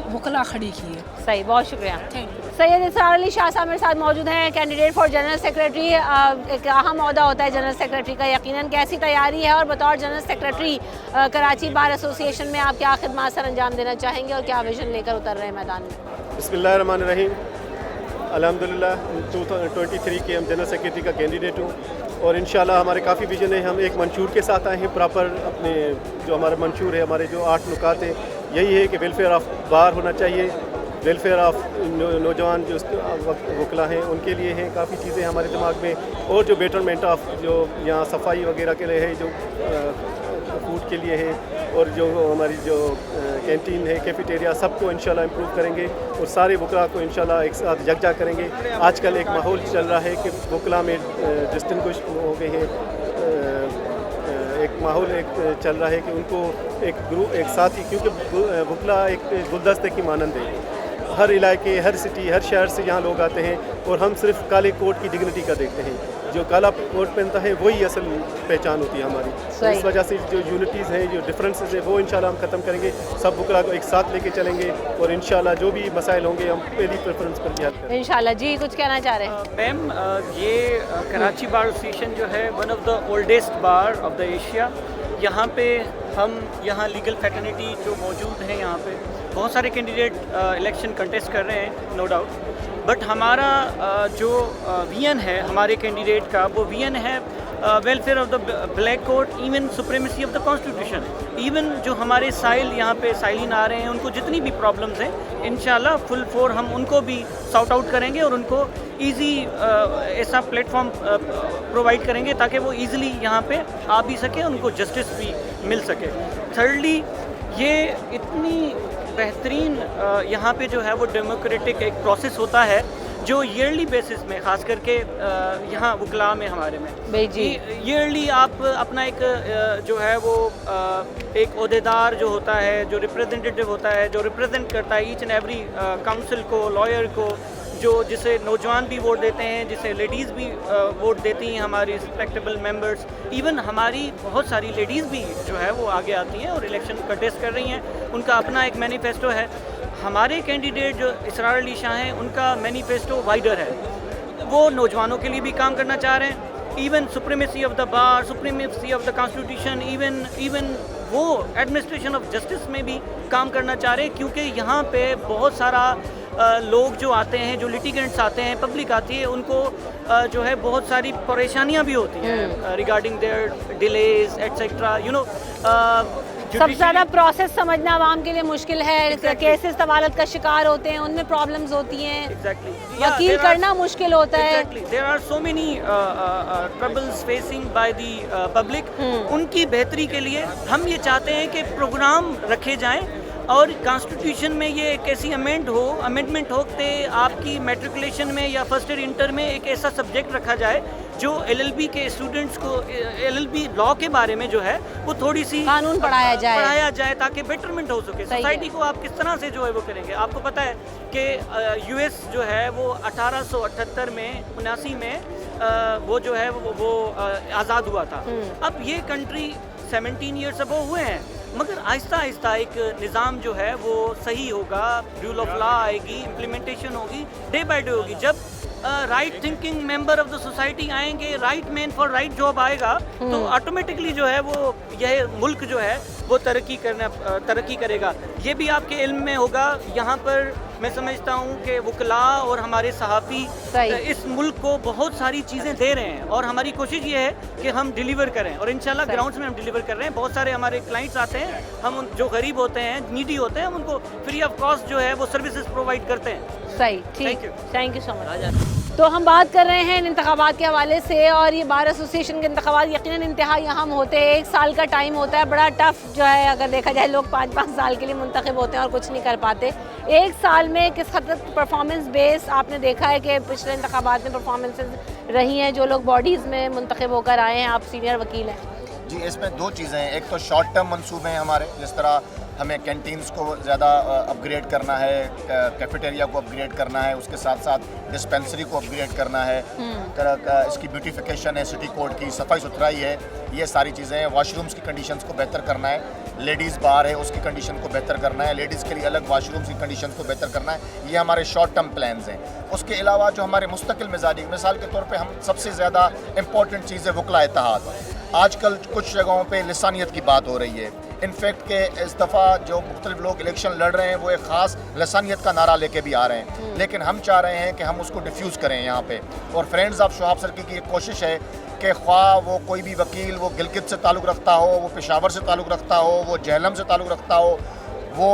वकला खड़ी की है। सही, बहुत शुक्रिया। Thank you. सैयद इसरार अली शाह साहब मेरे साथ मौजूद हैं, कैंडिडेट फॉर जनरल सेक्रेटरी। एक अहम ओहदा होता है जनरल सेक्रेटरी का, यकीनन कैसी तैयारी है और बतौर general secretary Karachi bar association में आप क्या खिदमत सर अंजाम देना चाहेंगे और क्या विजन लेकर उतर रहे हैं मैदान में? बिस्मिल्लाहिर्रहमानिर्रहीम। अल्हम्दुलिल्लाह 2023 के हम जनरल सेक्रेटरी का कैंडिडेट हूँ और इंशाल्लाह हमारे काफ़ी विजन है। हम एक मंशूर के साथ आए हैं प्रॉपर, अपने जो हमारा मंशूर है, हमारे जो 8 नुकात हैं यही है कि वेलफेयर ऑफ बार होना चाहिए, वेलफेयर ऑफ नौजवान जो वकला हैं उनके लिए हैं काफ़ी चीज़ें हमारे दिमाग में, और जो बेटरमेंट ऑफ जो यहाँ सफाई वगैरह के लिए है, जो फूड के लिए है, और जो हमारी जो कैंटीन है, कैफेटेरिया, सबको इंशाल्लाह इम्प्रूव करेंगे और सारे वकला को इंशाल्लाह एक साथ यकजा करेंगे। आजकल एक माहौल चल रहा है कि वकला में डिस्टिंग्विश हो गए हैं, एक माहौल एक चल रहा है कि उनको एक ग्रुप एक साथ ही, क्योंकि वकला एक गुलदस्ते की मानंद है, हर इलाके, हर सिटी, हर शहर से यहाँ लोग आते हैं और हम सिर्फ काले कोट की डिग्निटी का देखते हैं। जो काला कोट पहनता है वही असल पहचान होती है हमारी। तो इस वजह से जो यूनिटीज़ हैं, जो डिफरेंसेस हैं, वो इंशाल्लाह हम ख़त्म करेंगे, सब वकला को एक साथ लेके चलेंगे और इंशाल्लाह जो भी मसाइल होंगे हम पहली प्रेफरेंस पर किया करेंगे इंशाल्लाह। जी कुछ कहना चाह रहे हैं? मैम ये कराची बार एसोसिएशन जो है one of the oldest bar of the Asia. यहाँ पे हम यहाँ लीगल फैटर्निटी जो मौजूद हैं, यहाँ पे बहुत सारे कैंडिडेट इलेक्शन कंटेस्ट कर रहे हैं, नो डाउट, बट हमारा जो विजन है हमारे कैंडिडेट का, वो विजन है welfare of the black coat, even supremacy of the constitution. Even जो हमारे साइल यहाँ पे साइलिन आ रहे हैं, उनको जितनी भी प्रॉब्लम्स हैं इंशाल्लाह फुल फोर हम उनको भी सॉर्ट आउट करेंगे और उनको ईजी ऐसा प्लेटफॉर्म प्रोवाइड करेंगे ताकि वो ईज़िली यहाँ पे आ भी सके, उनको जस्टिस भी मिल सके। थर्डली, ये इतनी बेहतरीन यहाँ पे जो है वो डेमोक्रेटिक एक प्रोसेस होता है जो ईयरली बेसिस में, ख़ास करके यहाँ वकला में हमारे में ईयरली आप अपना एक जो है वो एक ओहदेदार जो होता है, जो रिप्रेजेंटेटिव होता है, जो रिप्रेजेंट करता है ईच एंड एवरी काउंसिल को, लॉयर को, जो जिसे नौजवान भी वोट देते हैं, जिसे लेडीज़ भी वोट देती हैं, हमारी रिस्पेक्टेबल मेंबर्स, इवन हमारी बहुत सारी लेडीज़ भी जो है वो आगे आती हैं और इलेक्शन कंटेस्ट कर रही हैं। उनका अपना एक मैनिफेस्टो है। हमारे कैंडिडेट जो इसरार अली शाह हैं, उनका मैनिफेस्टो वाइडर है, वो नौजवानों के लिए भी काम करना चाह रहे हैं, even supremacy of the bar, supremacy of the constitution, even वो एडमिनिस्ट्रेशन ऑफ जस्टिस में भी काम करना चाह रहे हैं, क्योंकि यहाँ पे बहुत सारा लोग जो आते हैं, जो लिटिगेंट्स आते हैं, पब्लिक आती है, उनको जो है बहुत सारी परेशानियाँ भी होती हैं regarding their delays etcetera, you know. सबसे ज़्यादा प्रोसेस समझना आवाम के लिए मुश्किल है। केसेस तवालत का शिकार होते हैं, उनमें प्रॉब्लम्स होती हैं, वकील करना मुश्किल होता है। There are so many troubles facing by the public. उनकी बेहतरी के लिए हम ये चाहते हैं कि प्रोग्राम रखे जाएं और कॉन्स्टिट्यूशन में ये एक ऐसी अमेंडमेंट हो कि आपकी मैट्रिकुलेशन में या फर्स्ट ईयर इंटर में एक ऐसा सब्जेक्ट रखा जाए जो एलएलबी के स्टूडेंट्स को एलएलबी लॉ के बारे में जो है वो थोड़ी सी कानून पढ़ाया जाए ताकि बेटरमेंट हो सके। सोसाइटी को आप किस तरह से जो है वो करेंगे। आपको पता है कि यूएस जो है वो 1878 में 79 में वो जो है वो आज़ाद हुआ था। अब ये कंट्री 17 ईयर्स अबो हुए हैं, मगर आहिस्ता आहिस्ता एक निज़ाम जो है वो सही होगा, रूल ऑफ लॉ आएगी, इम्प्लीमेंटेशन होगी, डे बाय डे होगी। जब right thinking member of the society आएंगे, right man for right job आएगा, तो ऑटोमेटिकली जो है वो यह मुल्क जो है वो तरक्की करेगा। ये भी आपके इल्म में होगा। यहाँ पर मैं समझता हूँ कि वकला और हमारे सहाफ़ी इस मुल्क को बहुत सारी चीज़ें दे रहे हैं और हमारी कोशिश ये है कि हम डिलीवर करें और इंशाल्लाह ग्राउंड्स में हम डिलीवर कर रहे हैं। बहुत सारे हमारे क्लाइंट्स आते हैं, हम जो गरीब होते हैं, नीडी होते हैं, हम उनको फ्री ऑफ कॉस्ट जो है वो सर्विसेज प्रोवाइड करते हैं। सही, ठीक, थैंक यू सो मच। तो हम बात कर रहे हैं इन इंतखाबात के हवाले से, और ये बार एसोसिएशन के इंतखाबात यकीनन इंतहाई अहम होते हैं। 1 साल का टाइम होता है, बड़ा टफ जो है, अगर देखा जाए लोग 5-5 साल के लिए मुंतखब होते हैं और कुछ नहीं कर पाते। 1 साल में किस हद तक परफॉर्मेंस बेस आपने देखा है कि पिछले इंतखाबात में परफॉर्मेंसेस रही हैं, जो लोग बॉडीज़ में मुंतखब होकर आए हैं, आप सीनियर वकील हैं। जी, इसमें 2 चीज़ें हैं। एक तो शॉर्ट टर्म मंसूबे हैं हमारे, जिस तरह हमें कैंटीन्स को ज़्यादा अपग्रेड करना है, कैफेटेरिया को अपग्रेड करना है, उसके साथ साथ डिस्पेंसरी को अपग्रेड करना है, इसकी ब्यूटिफिकेशन है, सिटी कोड की सफाई सुथराई है, ये सारी चीज़ें हैं। वाशरूम्स की कंडीशंस को बेहतर करना है, लेडीज़ बार है उसकी कंडीशन को बेहतर करना है, लेडीज़ के लिए अलग वाशरूम्स की कंडीशन को बेहतर करना है। ये हमारे शॉर्ट टर्म प्लान्स हैं। उसके अलावा जो हमारे मुस्तकिल मिजाजी, मिसाल के तौर पे हम सबसे ज़्यादा इम्पॉर्टेंट चीज़ है वकला इत्तेहाद। आजकल कुछ जगहों पे लिसानियत की बात हो रही है। इनफैक्ट के इस दफ़ा जो मुख्तलिफ लोग इलेक्शन लड़ रहे हैं वो एक ख़ास लसानियत का नारा लेके भी आ रहे हैं, लेकिन हम चाह रहे हैं कि हम उसको डिफ्यूज़ करें यहाँ पे। और फ्रेंड्स ऑफ शोहाब सर्किल की एक कोशिश है कि ख्वाह वो कोई भी वकील वो गिलगित से ताल्लुक़ रखता हो, वो पेशावर से ताल्लुक़ रखता हो, वो जहलम से ताल्लुक़ रखता हो, वो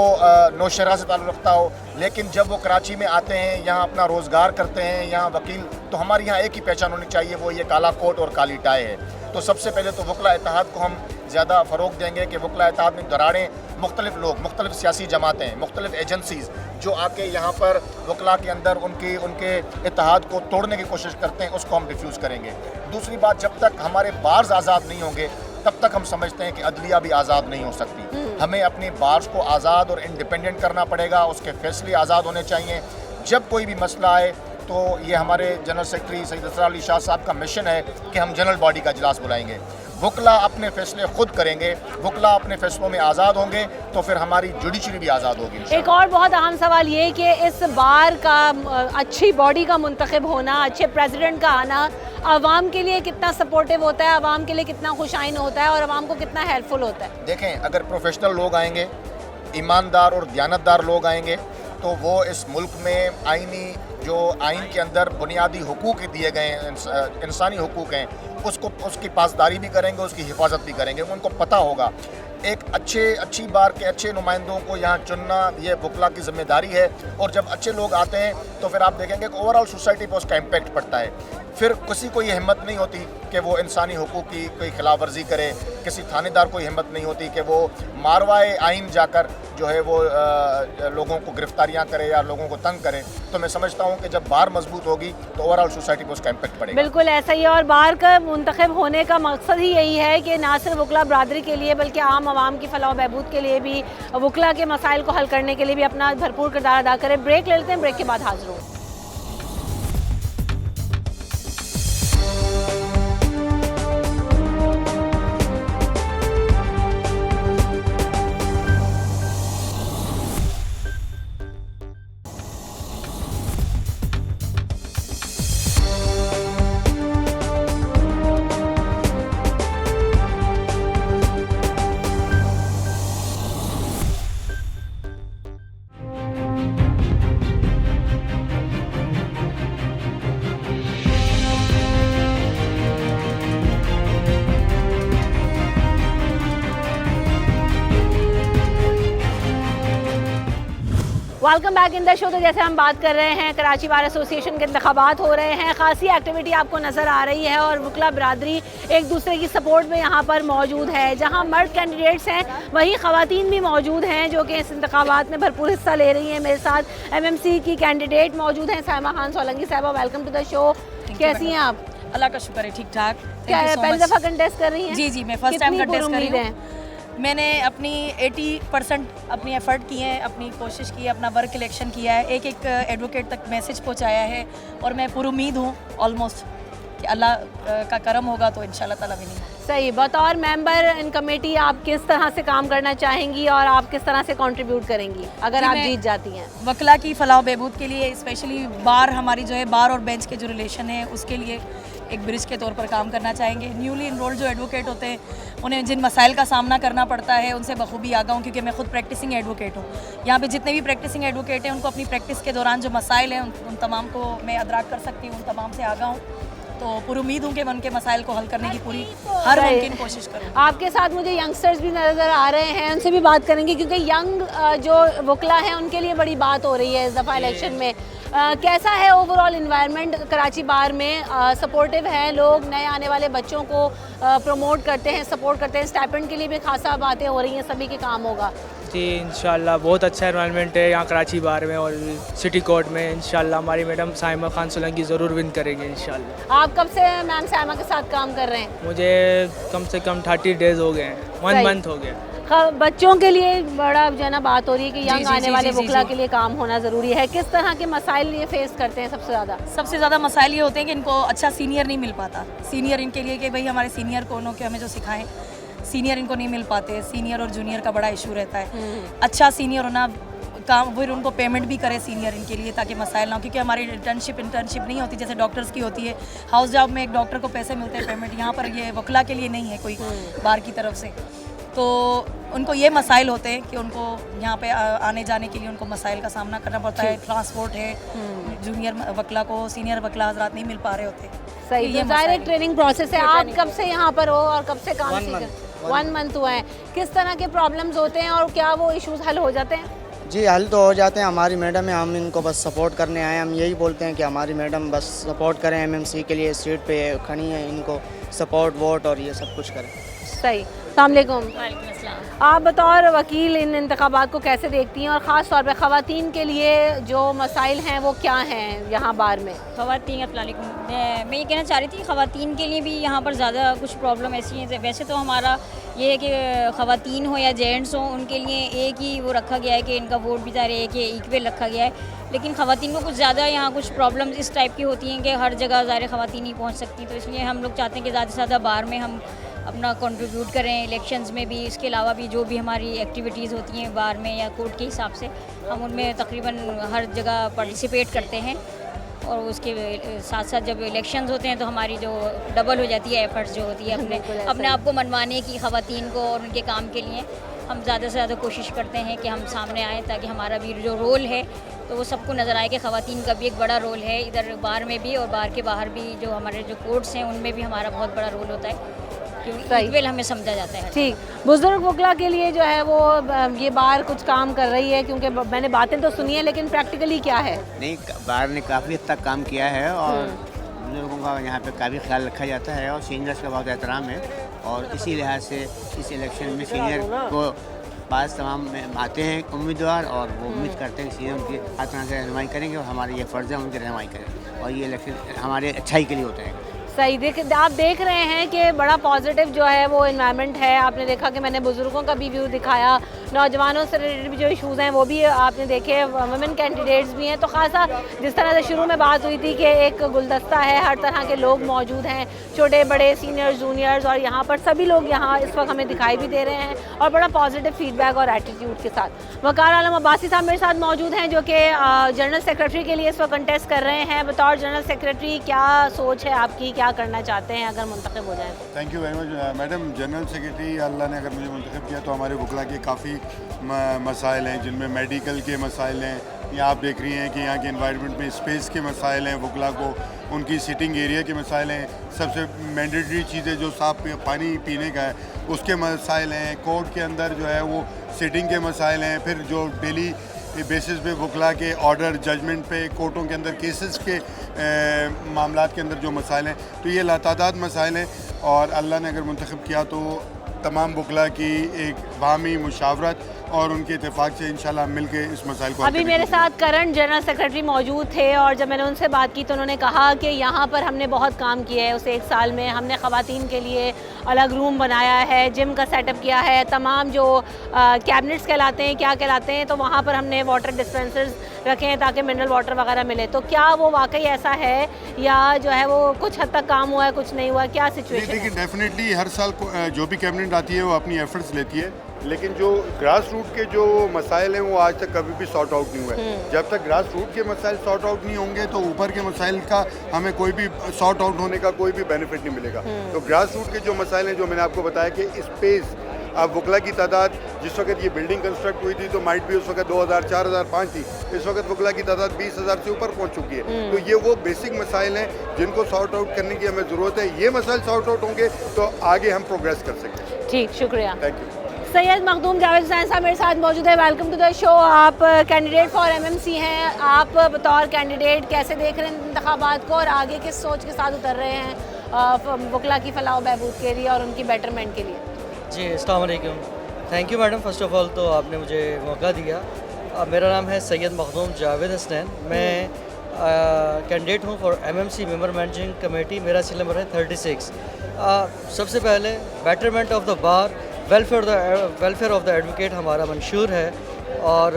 नौशहरा से ताल्लुक़ रखता हो, लेकिन जब वो कराची में आते हैं, यहाँ अपना रोज़गार करते हैं, यहाँ वकील, तो हमारे यहाँ एक ही पहचान होनी चाहिए, वो ये काला कोट और काली टाई है। तो सबसे पहले तो वकला इत्तेहाद को हम ज़्यादा फ़रोग़ देंगे कि वकला इत्तेहाद में दरारें, मुख्तलिफ लोग, मुख्तलिफ सियासी जमातें, मुख्तलिफ एजेंसीज़ जो आके यहाँ पर वकला के अंदर उनके इत्तेहाद को तोड़ने की कोशिश करते हैं, उसको हम डिफ्यूज़ करेंगे। दूसरी बात, जब तक हमारे बार्स आज़ाद नहीं होंगे तब तक हम समझते हैं कि अदलिया भी आज़ाद नहीं हो सकती। हमें अपने बार्स को आज़ाद और इंडिपेंडेंट करना पड़ेगा, उसके फैसले आज़ाद होने चाहिए। जब कोई भी मसला आए तो ये हमारे जनरल सेक्रेटरी सैयद असरार अली शाह साहब का मिशन है कि हम जनरल बॉडी का इजलास बुलाएंगे। वकला अपने फैसले खुद करेंगे, वकला अपने फैसलों में आज़ाद होंगे तो फिर हमारी जुडिशरी भी आज़ाद होगी। एक और बहुत अहम सवाल ये कि इस बार का अच्छी बॉडी का मुंतखब होना, अच्छे प्रेसिडेंट का आना आवाम के लिए कितना सपोर्टिव होता है, आवाम के लिए कितना खुशाइन होता है और आवाम को कितना हेल्पफुल होता है? देखें, अगर प्रोफेशनल लोग आएंगे, ईमानदार और दयानतदार लोग आएंगे तो वो इस मुल्क में जो आइन के अंदर बुनियादी हुकूक दिए गए हैं, इंसानी हुकूक हैं, उसकी पासदारी भी करेंगे, उसकी हिफाजत भी करेंगे। उनको पता होगा एक अच्छी बार के अच्छे नुमाइंदों को यहाँ चुनना ये वकला की जिम्मेदारी है, और जब अच्छे लोग आते हैं तो फिर आप देखेंगे कि ओवरऑल सोसाइटी पर उसका इम्पेक्ट पड़ता है। फिर किसी को ये हिम्मत नहीं होती कि वो इंसानी हुकूक की कोई खिलाफ वर्जी करे, किसी थानेदार को हिम्मत नहीं होती कि वो मारवाए आइन जाकर जो है वो लोगों को गिरफ्तारियां करे या लोगों को तंग करे। तो मैं समझता हूं कि जब बार मजबूत होगी तो ओवरऑल सोसाइटी पर उसका इम्पेक्ट पड़ेगा। बिल्कुल ऐसा ही है, और बार का मुंतखब होने का मकसद ही यही है कि ना सिर्फ वकला बरादरी के लिए बल्कि आम आवाम की फलाह बहबूद के लिए भी, वकला के मसाइल को हल करने के लिए भी अपना भरपूर किरदार अदा करें। ब्रेक ले लेते हैं, ब्रेक के बाद हाजिर हूँ। Welcome back in the show. तो जैसे हम बात कर रहे हैं, कराची बार एसोसिएशन के इंतखाबात हो रहे हैं, खासी एक्टिविटी आपको नज़र आ रही है और वकला बरादरी एक दूसरे की सपोर्ट में यहाँ पर मौजूद है। जहाँ मर्द कैंडिडेट्स हैं वहीं ख़वातीन भी मौजूद हैं जो कि इस इंतखाबात में भरपूर हिस्सा ले रही हैं। मेरे साथ MMC की कैंडिडेट मौजूद हैं, साइमा खान सोलंकी साहिबा। Welcome to the show. कैसी हैं आप? अल्लाह का शुक्र है, ठीक ठाक। क्या पहली दफ़ा कंटेस्ट कर रही हैं? जी, मैं फर्स्ट टाइम कंटेस्ट कर रही हूँ। मैंने अपनी 80% अपनी एफ़र्ट की है, अपनी कोशिश की है, अपना वर्क कलेक्शन किया है, एक एडवोकेट तक मैसेज पहुंचाया है, और मैं पूरी उम्मीद हूँ ऑलमोस्ट कि अल्लाह का करम होगा तो इंशाल्लाह ताला विनिंग। सही। बतौर मेंबर इन कमेटी आप किस तरह से काम करना चाहेंगी और आप किस तरह से कंट्रीब्यूट करेंगी अगर आप जीत जाती हैं? वकला की फलाह बहबूद के लिए, स्पेशली बार हमारी जो है बार और बेंच के जो रिलेशन है उसके लिए एक ब्रिज के तौर पर काम करना चाहेंगे। न्यूली इनरोल्ड जो एडवोकेट होते हैं उन्हें जिन मसाइल का सामना करना पड़ता है उनसे बखूबी आगा हूँ, क्योंकि मैं खुद प्रैक्टिसिंग एडवोकेट हूँ। यहाँ पे जितने भी प्रैक्टिसिंग एडवोकेट हैं उनको अपनी प्रैक्टिस के दौरान जो मसाइल हैं उन तमाम को मैं अदराक कर सकती हूँ, उन तमाम से आगा हूँ। तो पूरी उम्मीद हूँ कि मैं उनके मसाइल को हल करने की पूरी हर मुमकिन कोशिश करूँ। आपके साथ मुझे यंगस्टर्स भी नज़र आ रहे हैं, उनसे भी बात करेंगे क्योंकि यंग जो वकला हैं उनके लिए बड़ी बात हो रही है इस दफ़ा इलेक्शन में। कैसा है ओवरऑल इन्वायरमेंट कराची बार में? सपोर्टिव है, लोग नए आने वाले बच्चों को प्रमोट करते हैं, सपोर्ट करते हैं, स्टाइपेंड के लिए भी खासा बातें हो रही हैं, सभी के काम होगा? जी इंशाल्लाह बहुत अच्छा एनवायरनमेंट है यहाँ कराची बार में और सिटी कोर्ट में। इंशाल्लाह हमारी मैडम साइमा खान सोलंकी ज़रूर विन करेंगे इंशाल्लाह। आप कब से मैम साइमा के साथ काम कर रहे हैं? मुझे कम से कम 30 डेज़ हो गए हैं, 1 मंथ हो गया। बच्चों के लिए बड़ा जो है ना बात हो रही है कि यंग आने वाले वकला के लिए काम होना ज़रूरी है। किस तरह के मसाइल ये फेस करते हैं सबसे ज़्यादा? सबसे ज़्यादा मसाइल ये होते हैं कि इनको अच्छा सीनियर नहीं मिल पाता। सीनियर इनके लिए कि भाई हमारे सीनियर कौन हो के हमें जो सिखाएं, सीनियर इनको नहीं मिल पाते। सीनियर और जूनियर का बड़ा इशू रहता है। अच्छा सीनियर होना, काम फिर उनको पेमेंट भी करे सीनियर इनके लिए ताकि मसाइल ना हो, क्योंकि हमारी इंटर्नशिप नहीं होती जैसे डॉक्टर्स की होती है। हाउस जॉब में एक डॉक्टर को पैसे मिलते हैं पेमेंट, यहाँ पर ये वकला के लिए नहीं है कोई बार की तरफ से। तो उनको ये मसाइल होते हैं कि उनको यहाँ पे आने जाने के लिए उनको मसाइल का सामना करना पड़ता है। ट्रांसपोर्ट है, जूनियर वकला को सीनियर वकला हज़रात नहीं मिल पा रहे होते। सही। ये डायरेक्ट ट्रेनिंग प्रोसेस है। आप कब से यहाँ पर हो और कब से काम सीख रहे? 1 मंथ हुआ है। किस तरह के प्रॉब्लम्स होते हैं और क्या वो इश्यूज हल हो जाते हैं? जी हल तो हो जाते हैं, हमारी मैडम है, हम इनको बस सपोर्ट करने आए हैं। हम यही बोलते हैं कि हमारी मैडम बस सपोर्ट करें, एमएमसी के लिए सीट पे खड़ी है, इनको सपोर्ट वोट और ये सब कुछ करें। सही। अस्सलाम आप बतौर वकील इन इंतखाबात को कैसे देखती हैं और ख़ास तौर पे ख़वातीन के लिए जो मसाइल हैं वो क्या हैं यहाँ बार में? ख़वातीन अस्सलामुअलैकुम, मैं ये कहना चाह रही थी ख़वातीन के लिए भी यहाँ पर ज़्यादा कुछ प्रॉब्लम ऐसी हैं। वैसे तो हमारा ये है कि ख़वातीन हो या जेंट्स हो उनके लिए एक ही वो रखा गया है कि इनका वोट भी ज़ाहिर है कि इक्वल रखा गया है, लेकिन ख़वातीन को कुछ ज़्यादा यहाँ कुछ प्रॉब्लम्स इस टाइप की होती हैं कि हर जगह ज़ाहिर ख़वातीन नहीं पहुँच सकती। तो इसलिए हम लोग चाहते हैं कि ज़्यादा से ज़्यादा बार में हम अपना कंट्रीब्यूट करें इलेक्शंस में भी। इसके अलावा भी जो भी हमारी एक्टिविटीज़ होती हैं बार में या कोर्ट के हिसाब से, हम उनमें तकरीबन हर जगह पार्टिसिपेट करते हैं। और उसके साथ साथ जब इलेक्शंस होते हैं तो हमारी जो डबल हो जाती है एफर्ट्स जो होती है अपने आप को मनवाने की ख़वातीन को और उनके काम के लिए हम ज़्यादा से ज़्यादा कोशिश करते हैं कि हम सामने आएँ ताकि हमारा भी जो रोल है तो वो सबको नज़र आए कि ख़वातीन का भी एक बड़ा रोल है इधर बार में भी और बार के बाहर भी। जो हमारे जो कोर्ट्स हैं उनमें भी हमारा बहुत बड़ा रोल होता है क्योंकि इक्वल हमें समझा जाता है। ठीक। बुजुर्ग वकला के लिए जो है वो ये बार कुछ काम कर रही है, क्योंकि मैंने बातें तो सुनी है लेकिन प्रैक्टिकली क्या है? नहीं, बार ने काफ़ी हद तक काम किया है और बुजुर्गों का यहाँ पे काफ़ी ख्याल रखा जाता है और सीनियर्स का बहुत एहतराम है और इसी लिहाज से इस इलेक्शन में सीनियर को पास तमाम आते हैं उम्मीदवार और वो उम्मीद करते हैं कि सीनियर उनकी हर तरह से रहनुमाई करेंगे और हमारी ये फ़र्ज़ है उनकी रहनुमाई करें और ये इलेक्शन हमारे अच्छाई के लिए होता है। सही। आप देख रहे हैं कि बड़ा पॉजिटिव जो है वो इन्वायरमेंट है। आपने देखा कि मैंने बुज़ुर्गों का भी व्यू दिखाया, नौजवानों से रिलेटेड भी जो इशूज़ हैं वो भी आपने देखे, वुमेन कैंडिडेट्स भी हैं। तो ख़ासा जिस तरह से शुरू में बात हुई थी कि एक गुलदस्ता है, हर तरह के लोग मौजूद हैं, छोटे बड़े सीनियर्स जूनियर्स, और यहाँ पर सभी लोग यहाँ इस वक्त हमें दिखाई भी दे रहे हैं और बड़ा पॉजिटिव फीडबैक और एटीट्यूड के साथ। वकार आलम अब्बासी साहब मेरे साथ मौजूद हैं जो कि जनरल सेक्रेटरी के लिए इस वक्त कंटेस्ट कर रहे हैं। बतौर जनरल सेक्रेटरी क्या सोच है आपकी, क्या करना चाहते हैं अगर मुंतखब हो जाए? Thank you very much madam. General secretary Allah ने अगर मुझे मुंतखब किया तो हमारे वकला के काफ़ी मसाइल हैं जिनमें मेडिकल के मसाइल हैं, यहाँ आप देख रही हैं कि यहाँ के इन्वायरमेंट में स्पेस के मसाइल हैं, वकला को उनकी सिटिंग एरिया के मसाइल हैं, सबसे मैंडेटरी चीज़ें जो साफ पानी पीने का है उसके मसाइल हैं, कोर्ट के अंदर जो है वो सिटिंग के मसाइल हैं, फिर जो डेली बेसिस पे वकला के ऑर्डर जजमेंट पे कोर्टों के अंदर केसेस के मामलात के अंदर जो मसाइल हैं, तो ये लातादाद मसाइल हैं और अल्लाह ने अगर मुंतखब किया तो तमाम वकला की एक बाहमी मुशावरत और उनके इत्तेफाक से इंशाल्लाह मिल के इस मसाइल को। अभी मेरे साथ करंट जनरल सेक्रेटरी मौजूद थे और जब मैंने उनसे बात की तो उन्होंने कहा कि यहाँ पर हमने बहुत काम किया है। उस 1 साल में हमने ख़वातीन के लिए अलग रूम बनाया है, जिम का सेटअप किया है, तमाम जो कैबिनेट्स कहलाते हैं क्या कहलाते हैं तो वहाँ पर हमने वाटर डिस्पेंसर्स रखे हैं ताकि मिनरल वाटर वगैरह मिले। तो क्या वो वाकई ऐसा है या जो है वो कुछ हद तक काम हुआ है, कुछ नहीं हुआ, क्या सिचुएशन? देखिए डेफिनेटली हर साल जो भी कैबिनेट आती है वो अपनी एफर्ट्स लेती है, लेकिन जो ग्रास रूट के जो मसाइल हैं वो आज तक कभी भी सॉर्ट आउट नहीं हुए। जब तक ग्रास रूट के मसाइल सॉर्ट आउट नहीं होंगे तो ऊपर के मसाइल का हमें कोई भी सॉर्ट आउट होने का कोई भी बेनिफिट नहीं मिलेगा। तो ग्रास रूट के जो मसाइल हैं, जो मैंने आपको बताया कि स्पेस, अब वकला की तादाद जिस वक्त ये बिल्डिंग कंस्ट्रक्ट हुई थी तो माइट भी उस वक्त 2000, 4000, 5 थी, इस वक्त वकला की तादाद 20,000 से ऊपर पहुंच चुकी है। तो ये वो बेसिक मसाइल हैं जिनको सॉर्ट आउट करने की हमें ज़रूरत है। ये मसाइल सॉर्ट आउट होंगे तो आगे हम प्रोग्रेस कर सकते हैं। ठीक, शुक्रिया। Thank you. सैयद मखदूम जावेद हुसैन साहब मेरे साथ मौजूद है। Welcome to the show. आप कैंडिडेट फॉर एमएमसी हैं, आप बतौर कैंडिडेट कैसे देख रहे हैं इंतखाबात को और आगे किस सोच के साथ उतर रहे हैं वकला की फलाह बहबूद के लिए और उनकी बेटरमेंट के लिए? जी अस्सलाम वालेकुम, thank you madam. First of all तो आपने मुझे मौका दिया। मेरा नाम है सैयद मखदूम जावेद हुसैन, मैं कैंडिडेट हूँ for MMC member managing committee. मेरा सील नंबर है 36। सबसे पहले betterment of the bar, welfare of the advocate हमारा मंशूर है और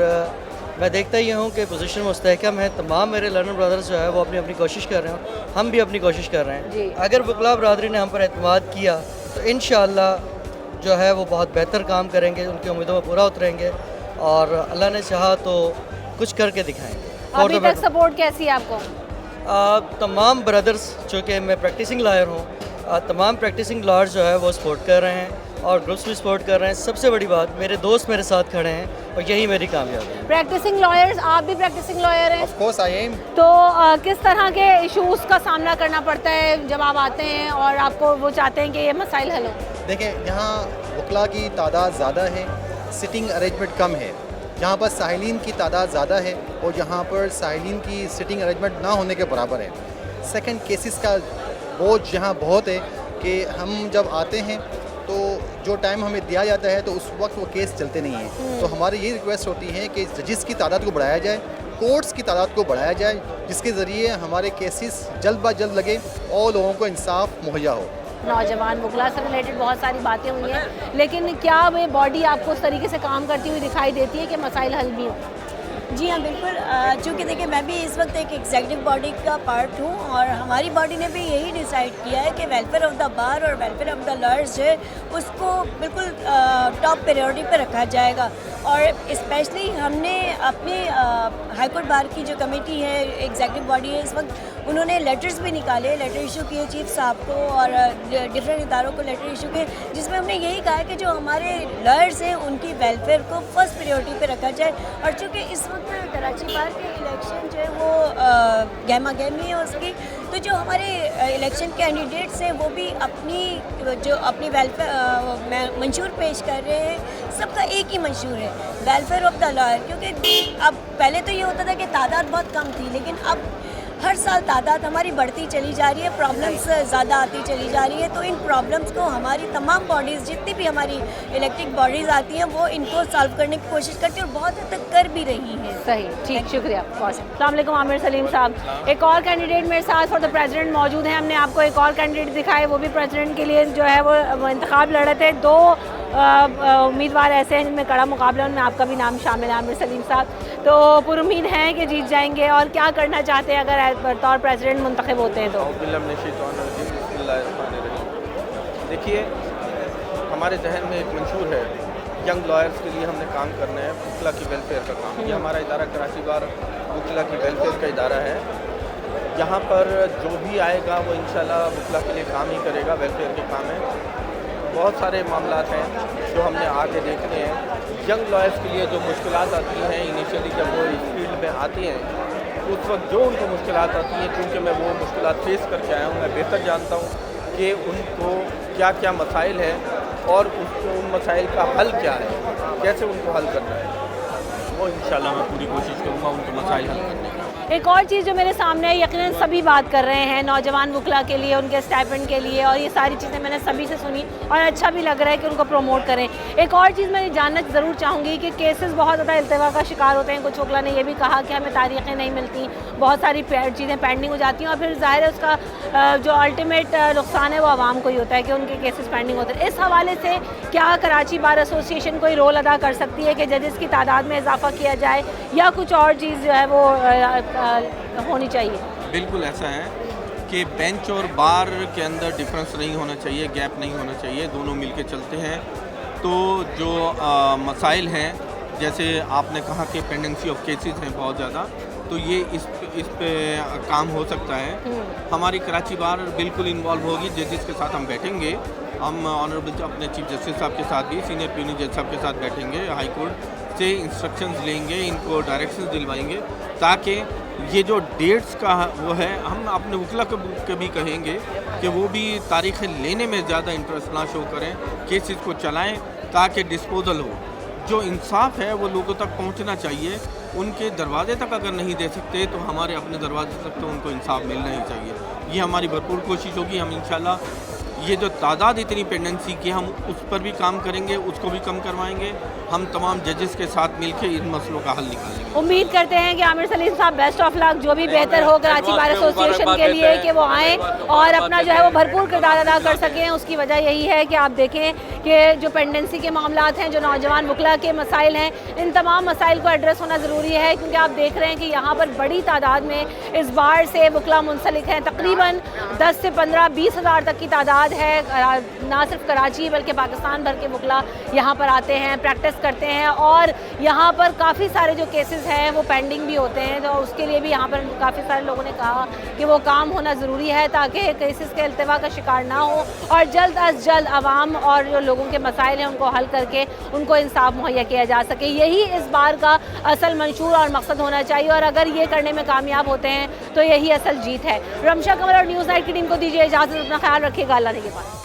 मैं देखता ही हूँ कि पोजीशन मुस्तहकम है। तमाम मेरे लर्नर ब्रदर्स जो है वो अपनी अपनी कोशिश कर रहे हैं, हम भी अपनी कोशिश कर रहे हैं। अगर वकला बरदरी ने हम पर एतमाद किया तो इंशाअल्लाह जो है वो बहुत बेहतर काम करेंगे, उनकी उम्मीदों में पूरा उतरेंगे और अल्लाह ने चाहा तो कुछ करके दिखाएंगे। अभी तक सपोर्ट कैसी है आपको? तमाम ब्रदर्स, चूँकि मैं प्रैक्टिसिंग लॉयर हूँ, तमाम प्रैक्टिसिंग लॉयर्स जो है वो सपोर्ट कर रहे हैं और ग्रुप्स भी सपोर्ट कर रहे हैं। सबसे बड़ी बात, मेरे दोस्त मेरे साथ खड़े हैं और यही मेरी कामयाबी है। प्रैक्टिसिंग लॉयर्स, आप भी प्रैक्टिसिंग लॉयर हैं? Of course I am. तो किस तरह के इश्यूज़ का सामना करना पड़ता है जब आप आते हैं और आपको वो चाहते हैं कि ये मसाइल हल हो? देखिए, यहाँ वकला की तादाद ज़्यादा है, सिटिंग अरेंजमेंट कम है। जहाँ पर साहिलीन की तादाद ज़्यादा है और यहाँ पर साहिलीन की सिटिंग अरेंजमेंट ना होने के बराबर है। सेकंड, केसेस का बोझ यहाँ बहुत है कि हम जब आते हैं तो जो टाइम हमें दिया जाता है तो उस वक्त वो केस चलते नहीं हैं। तो हमारी ये रिक्वेस्ट होती है कि जजेस की तादाद को बढ़ाया जाए, कोर्ट्स की तादाद को बढ़ाया जाए, जिसके ज़रिए हमारे केसेस जल्द ब जल्द लगे और लोगों को इंसाफ मुहैया हो। नौजवान वकला से रिलेटेड बहुत सारी बातें हुई हैं, लेकिन क्या वे बॉडी आपको उस तरीके से काम करती हुई दिखाई देती है कि मसाइल हल भी हों? जी हाँ, बिल्कुल। चूँकि देखिए, मैं भी इस वक्त एक एग्जीक्यूटिव बॉडी का पार्ट हूँ और हमारी बॉडी ने भी यही डिसाइड किया है कि वेलफेयर ऑफ द बार और वेलफेयर ऑफ द लॉयर्स जो है उसको बिल्कुल टॉप प्रायोरिटी पे रखा जाएगा। और स्पेशली हमने अपनी हाई कोर्ट बार की जो कमेटी है, एग्जीक्यूटिव बॉडी है, इस वक्त उन्होंने लेटर्स भी निकाले, लेटर इशू किए चीफ साहब को और डिफरेंट इदारों को लेटर इशू किए, जिसमें हमने यही कहा है कि जो हमारे लॉयर्स हैं उनकी वेलफेयर को फर्स्ट प्रायोरिटी पे रखा जाए। और चूँकि इस वक्त कराची बार के इलेक्शन जो है वो गहमा गहमी है उसकी, तो जो हमारे इलेक्शन कैंडिडेट्स हैं वो भी अपनी वेलफेयर मंशूर पेश कर रहे हैं। सबका एक ही मंशूर है, वेलफेयर ऑफ द लॉयर। क्योंकि अब पहले तो ये होता था कि तादाद बहुत कम थी, लेकिन अब हर साल तादाद हमारी बढ़ती चली जा रही है, प्रॉब्लम्स ज़्यादा आती चली जा रही है। तो इन प्रॉब्लम्स को हमारी तमाम बॉडीज़, जितनी भी हमारी इलेक्टेड बॉडीज़ आती हैं, वो इनको सॉल्व करने की कोशिश करती हैं और बहुत हद तक कर भी रही हैं। सही, ठीक, शुक्रिया। अस्सलाम वालेकुम आमिर सलीम साहब। एक और कैंडिडेट मेरे साथ फॉर द प्रेसिडेंट मौजूद हैं। हमने आपको एक और कैंडिडेट दिखाए, वो भी प्रेसिडेंट के लिए जो है वो इंतखाब लड़े थे। दो उम्मीदवार ऐसे हैं जिनमें कड़ा मुकाबला, उनमें आपका भी नाम शामिल है, आमिर सलीम साहब। तो पुरुमीद हैं कि जीत जाएंगे, और क्या करना चाहते हैं अगर बतौर प्रेसिडेंट मुंतखब होते हैं तो? देखिए, हमारे जहन में एक मंशूर है, यंग लॉयर्स के लिए हमने काम करना है, वकला की वेलफेयर का काम। ये हमारा इदारा कराची बार वकला की वेलफेयर का इदारा है। यहाँ पर जो भी आएगा वो इंशाल्लाह वकला के लिए काम ही करेगा, वेलफेयर के काम है। बहुत सारे मामलात हैं जो हमने आगे देखने हैं। यंग लॉयर्स के लिए जो मुश्किलात आती हैं इनिशियली जब वो इस फील्ड में आती हैं, उस वक्त जो उनको मुश्किलात आती हैं, क्योंकि मैं वो मुश्किलात फेस करके आया हूँ, मैं बेहतर जानता हूँ कि उनको क्या क्या मसाइल हैं और उन मसाइल का हल क्या है, कैसे उनको हल करना है। वो इंशाल्लाह मैं पूरी कोशिश करूँगा उनके मसाइल हल करने की। एक और चीज़ जो मेरे सामने है, यकीनन सभी बात कर रहे हैं नौजवान वकला के लिए, उनके स्टाइपेंड के लिए, और ये सारी चीज़ें मैंने सभी से सुनी और अच्छा भी लग रहा है कि उनको प्रमोट करें। एक और चीज़ मैं जानना ज़रूर चाहूँगी कि केसेस बहुत ज़्यादा इल्तिवा का शिकार होते हैं। कुछ वकला ने यह भी कहा कि हमें तारीखें नहीं मिलती, बहुत सारी चीज़ें पेंडिंग हो जाती हैं, और फिर ज़ाहिर है उसका जो अल्टीमेट नुकसान है वो आवाम को ही होता है कि उनके केसेस पेंडिंग होते हैं। इस हवाले से क्या कराची बार एसोसिएशन कोई रोल अदा कर सकती है कि जजेस की तादाद में इजाफा किया जाए, या कुछ और चीज़ जो है वो होनी चाहिए? बिल्कुल ऐसा है कि बेंच और बार के अंदर डिफरेंस नहीं होना चाहिए, गैप नहीं होना चाहिए, दोनों मिलके चलते हैं। तो जो मसाइल हैं, जैसे आपने कहा कि पेंडेंसी ऑफ केसेस हैं बहुत ज़्यादा, तो ये इस पे काम हो सकता है। हमारी कराची बार बिल्कुल इन्वॉल्व होगी, जजेस के साथ हम बैठेंगे, हम ऑनरेबल अपने चीफ जस्टिस साहब के साथ भी, सीनियर प्यूनी जज साहब के साथ बैठेंगे, हाई कोर्ट से इंस्ट्रक्शंस लेंगे, इनको डायरेक्शंस दिलवाएंगे, ताकि ये जो डेट्स का वो है, हम अपने वकला को भी कहेंगे कि वो भी तारीखें लेने में ज़्यादा इंटरेस्ट ना शो करें, केसेस को चलाएं ताकि डिस्पोजल हो। जो इंसाफ है वो लोगों तक पहुंचना चाहिए, उनके दरवाजे तक अगर नहीं दे सकते तो हमारे अपने दरवाजे तक तो उनको इंसाफ मिलना ही चाहिए। ये हमारी भरपूर कोशिश होगी। हम इंशाल्लाह ये जो तादाद इतनी पेंडेंसी की, हम उस पर भी काम करेंगे, उसको भी कम करवाएंगे। हम तमाम जजेस के साथ मिलकर इन मसलों का हल निकालेंगे। उम्मीद करते हैं कि आमिर सलीम साहब बेस्ट ऑफ लक, जो भी बेहतर हो कराची बार एसोसिएशन के लिए कि वो आएँ और अपना जो है वो भरपूर किरदार अदा कर सकें। उसकी वजह यही है कि आप देखें कि जो पेंडेंसी के मामलात हैं, जो नौजवान वकला के मसाइल हैं, इन तमाम मसाइल को एड्रेस होना ज़रूरी है, क्योंकि आप देख रहे हैं कि यहाँ पर बड़ी तादाद में इस बार से वकला मुंसलिक हैं। तकरीबन 10 से 15-20 हज़ार तक की तादाद है। ना सिर्फ कराची बल्कि पाकिस्तान भर के वकला यहाँ पर आते हैं, प्रैक्टिस करते हैं, और यहाँ पर काफ़ी सारे जो केसेस हैं वो पेंडिंग भी होते हैं। तो उसके लिए भी यहाँ पर काफ़ी सारे लोगों ने कहा कि वो काम होना ज़रूरी है ताकि केसेस के इल्तिवा का शिकार ना हो, और जल्द अज जल्द आवाम और जो लोगों के मसाइल हैं उनको हल करके उनको इंसाफ मुहैया किया जा सके। यही इस बार का असल मंशूर और मकसद होना चाहिए, और अगर ये करने में कामयाब होते हैं तो यही असल जीत है। रमशा कमल और न्यूज़ नाइट की टीम को दीजिए इजाज़त। अपना ख्याल रखिएगा। अल्लाह के पास।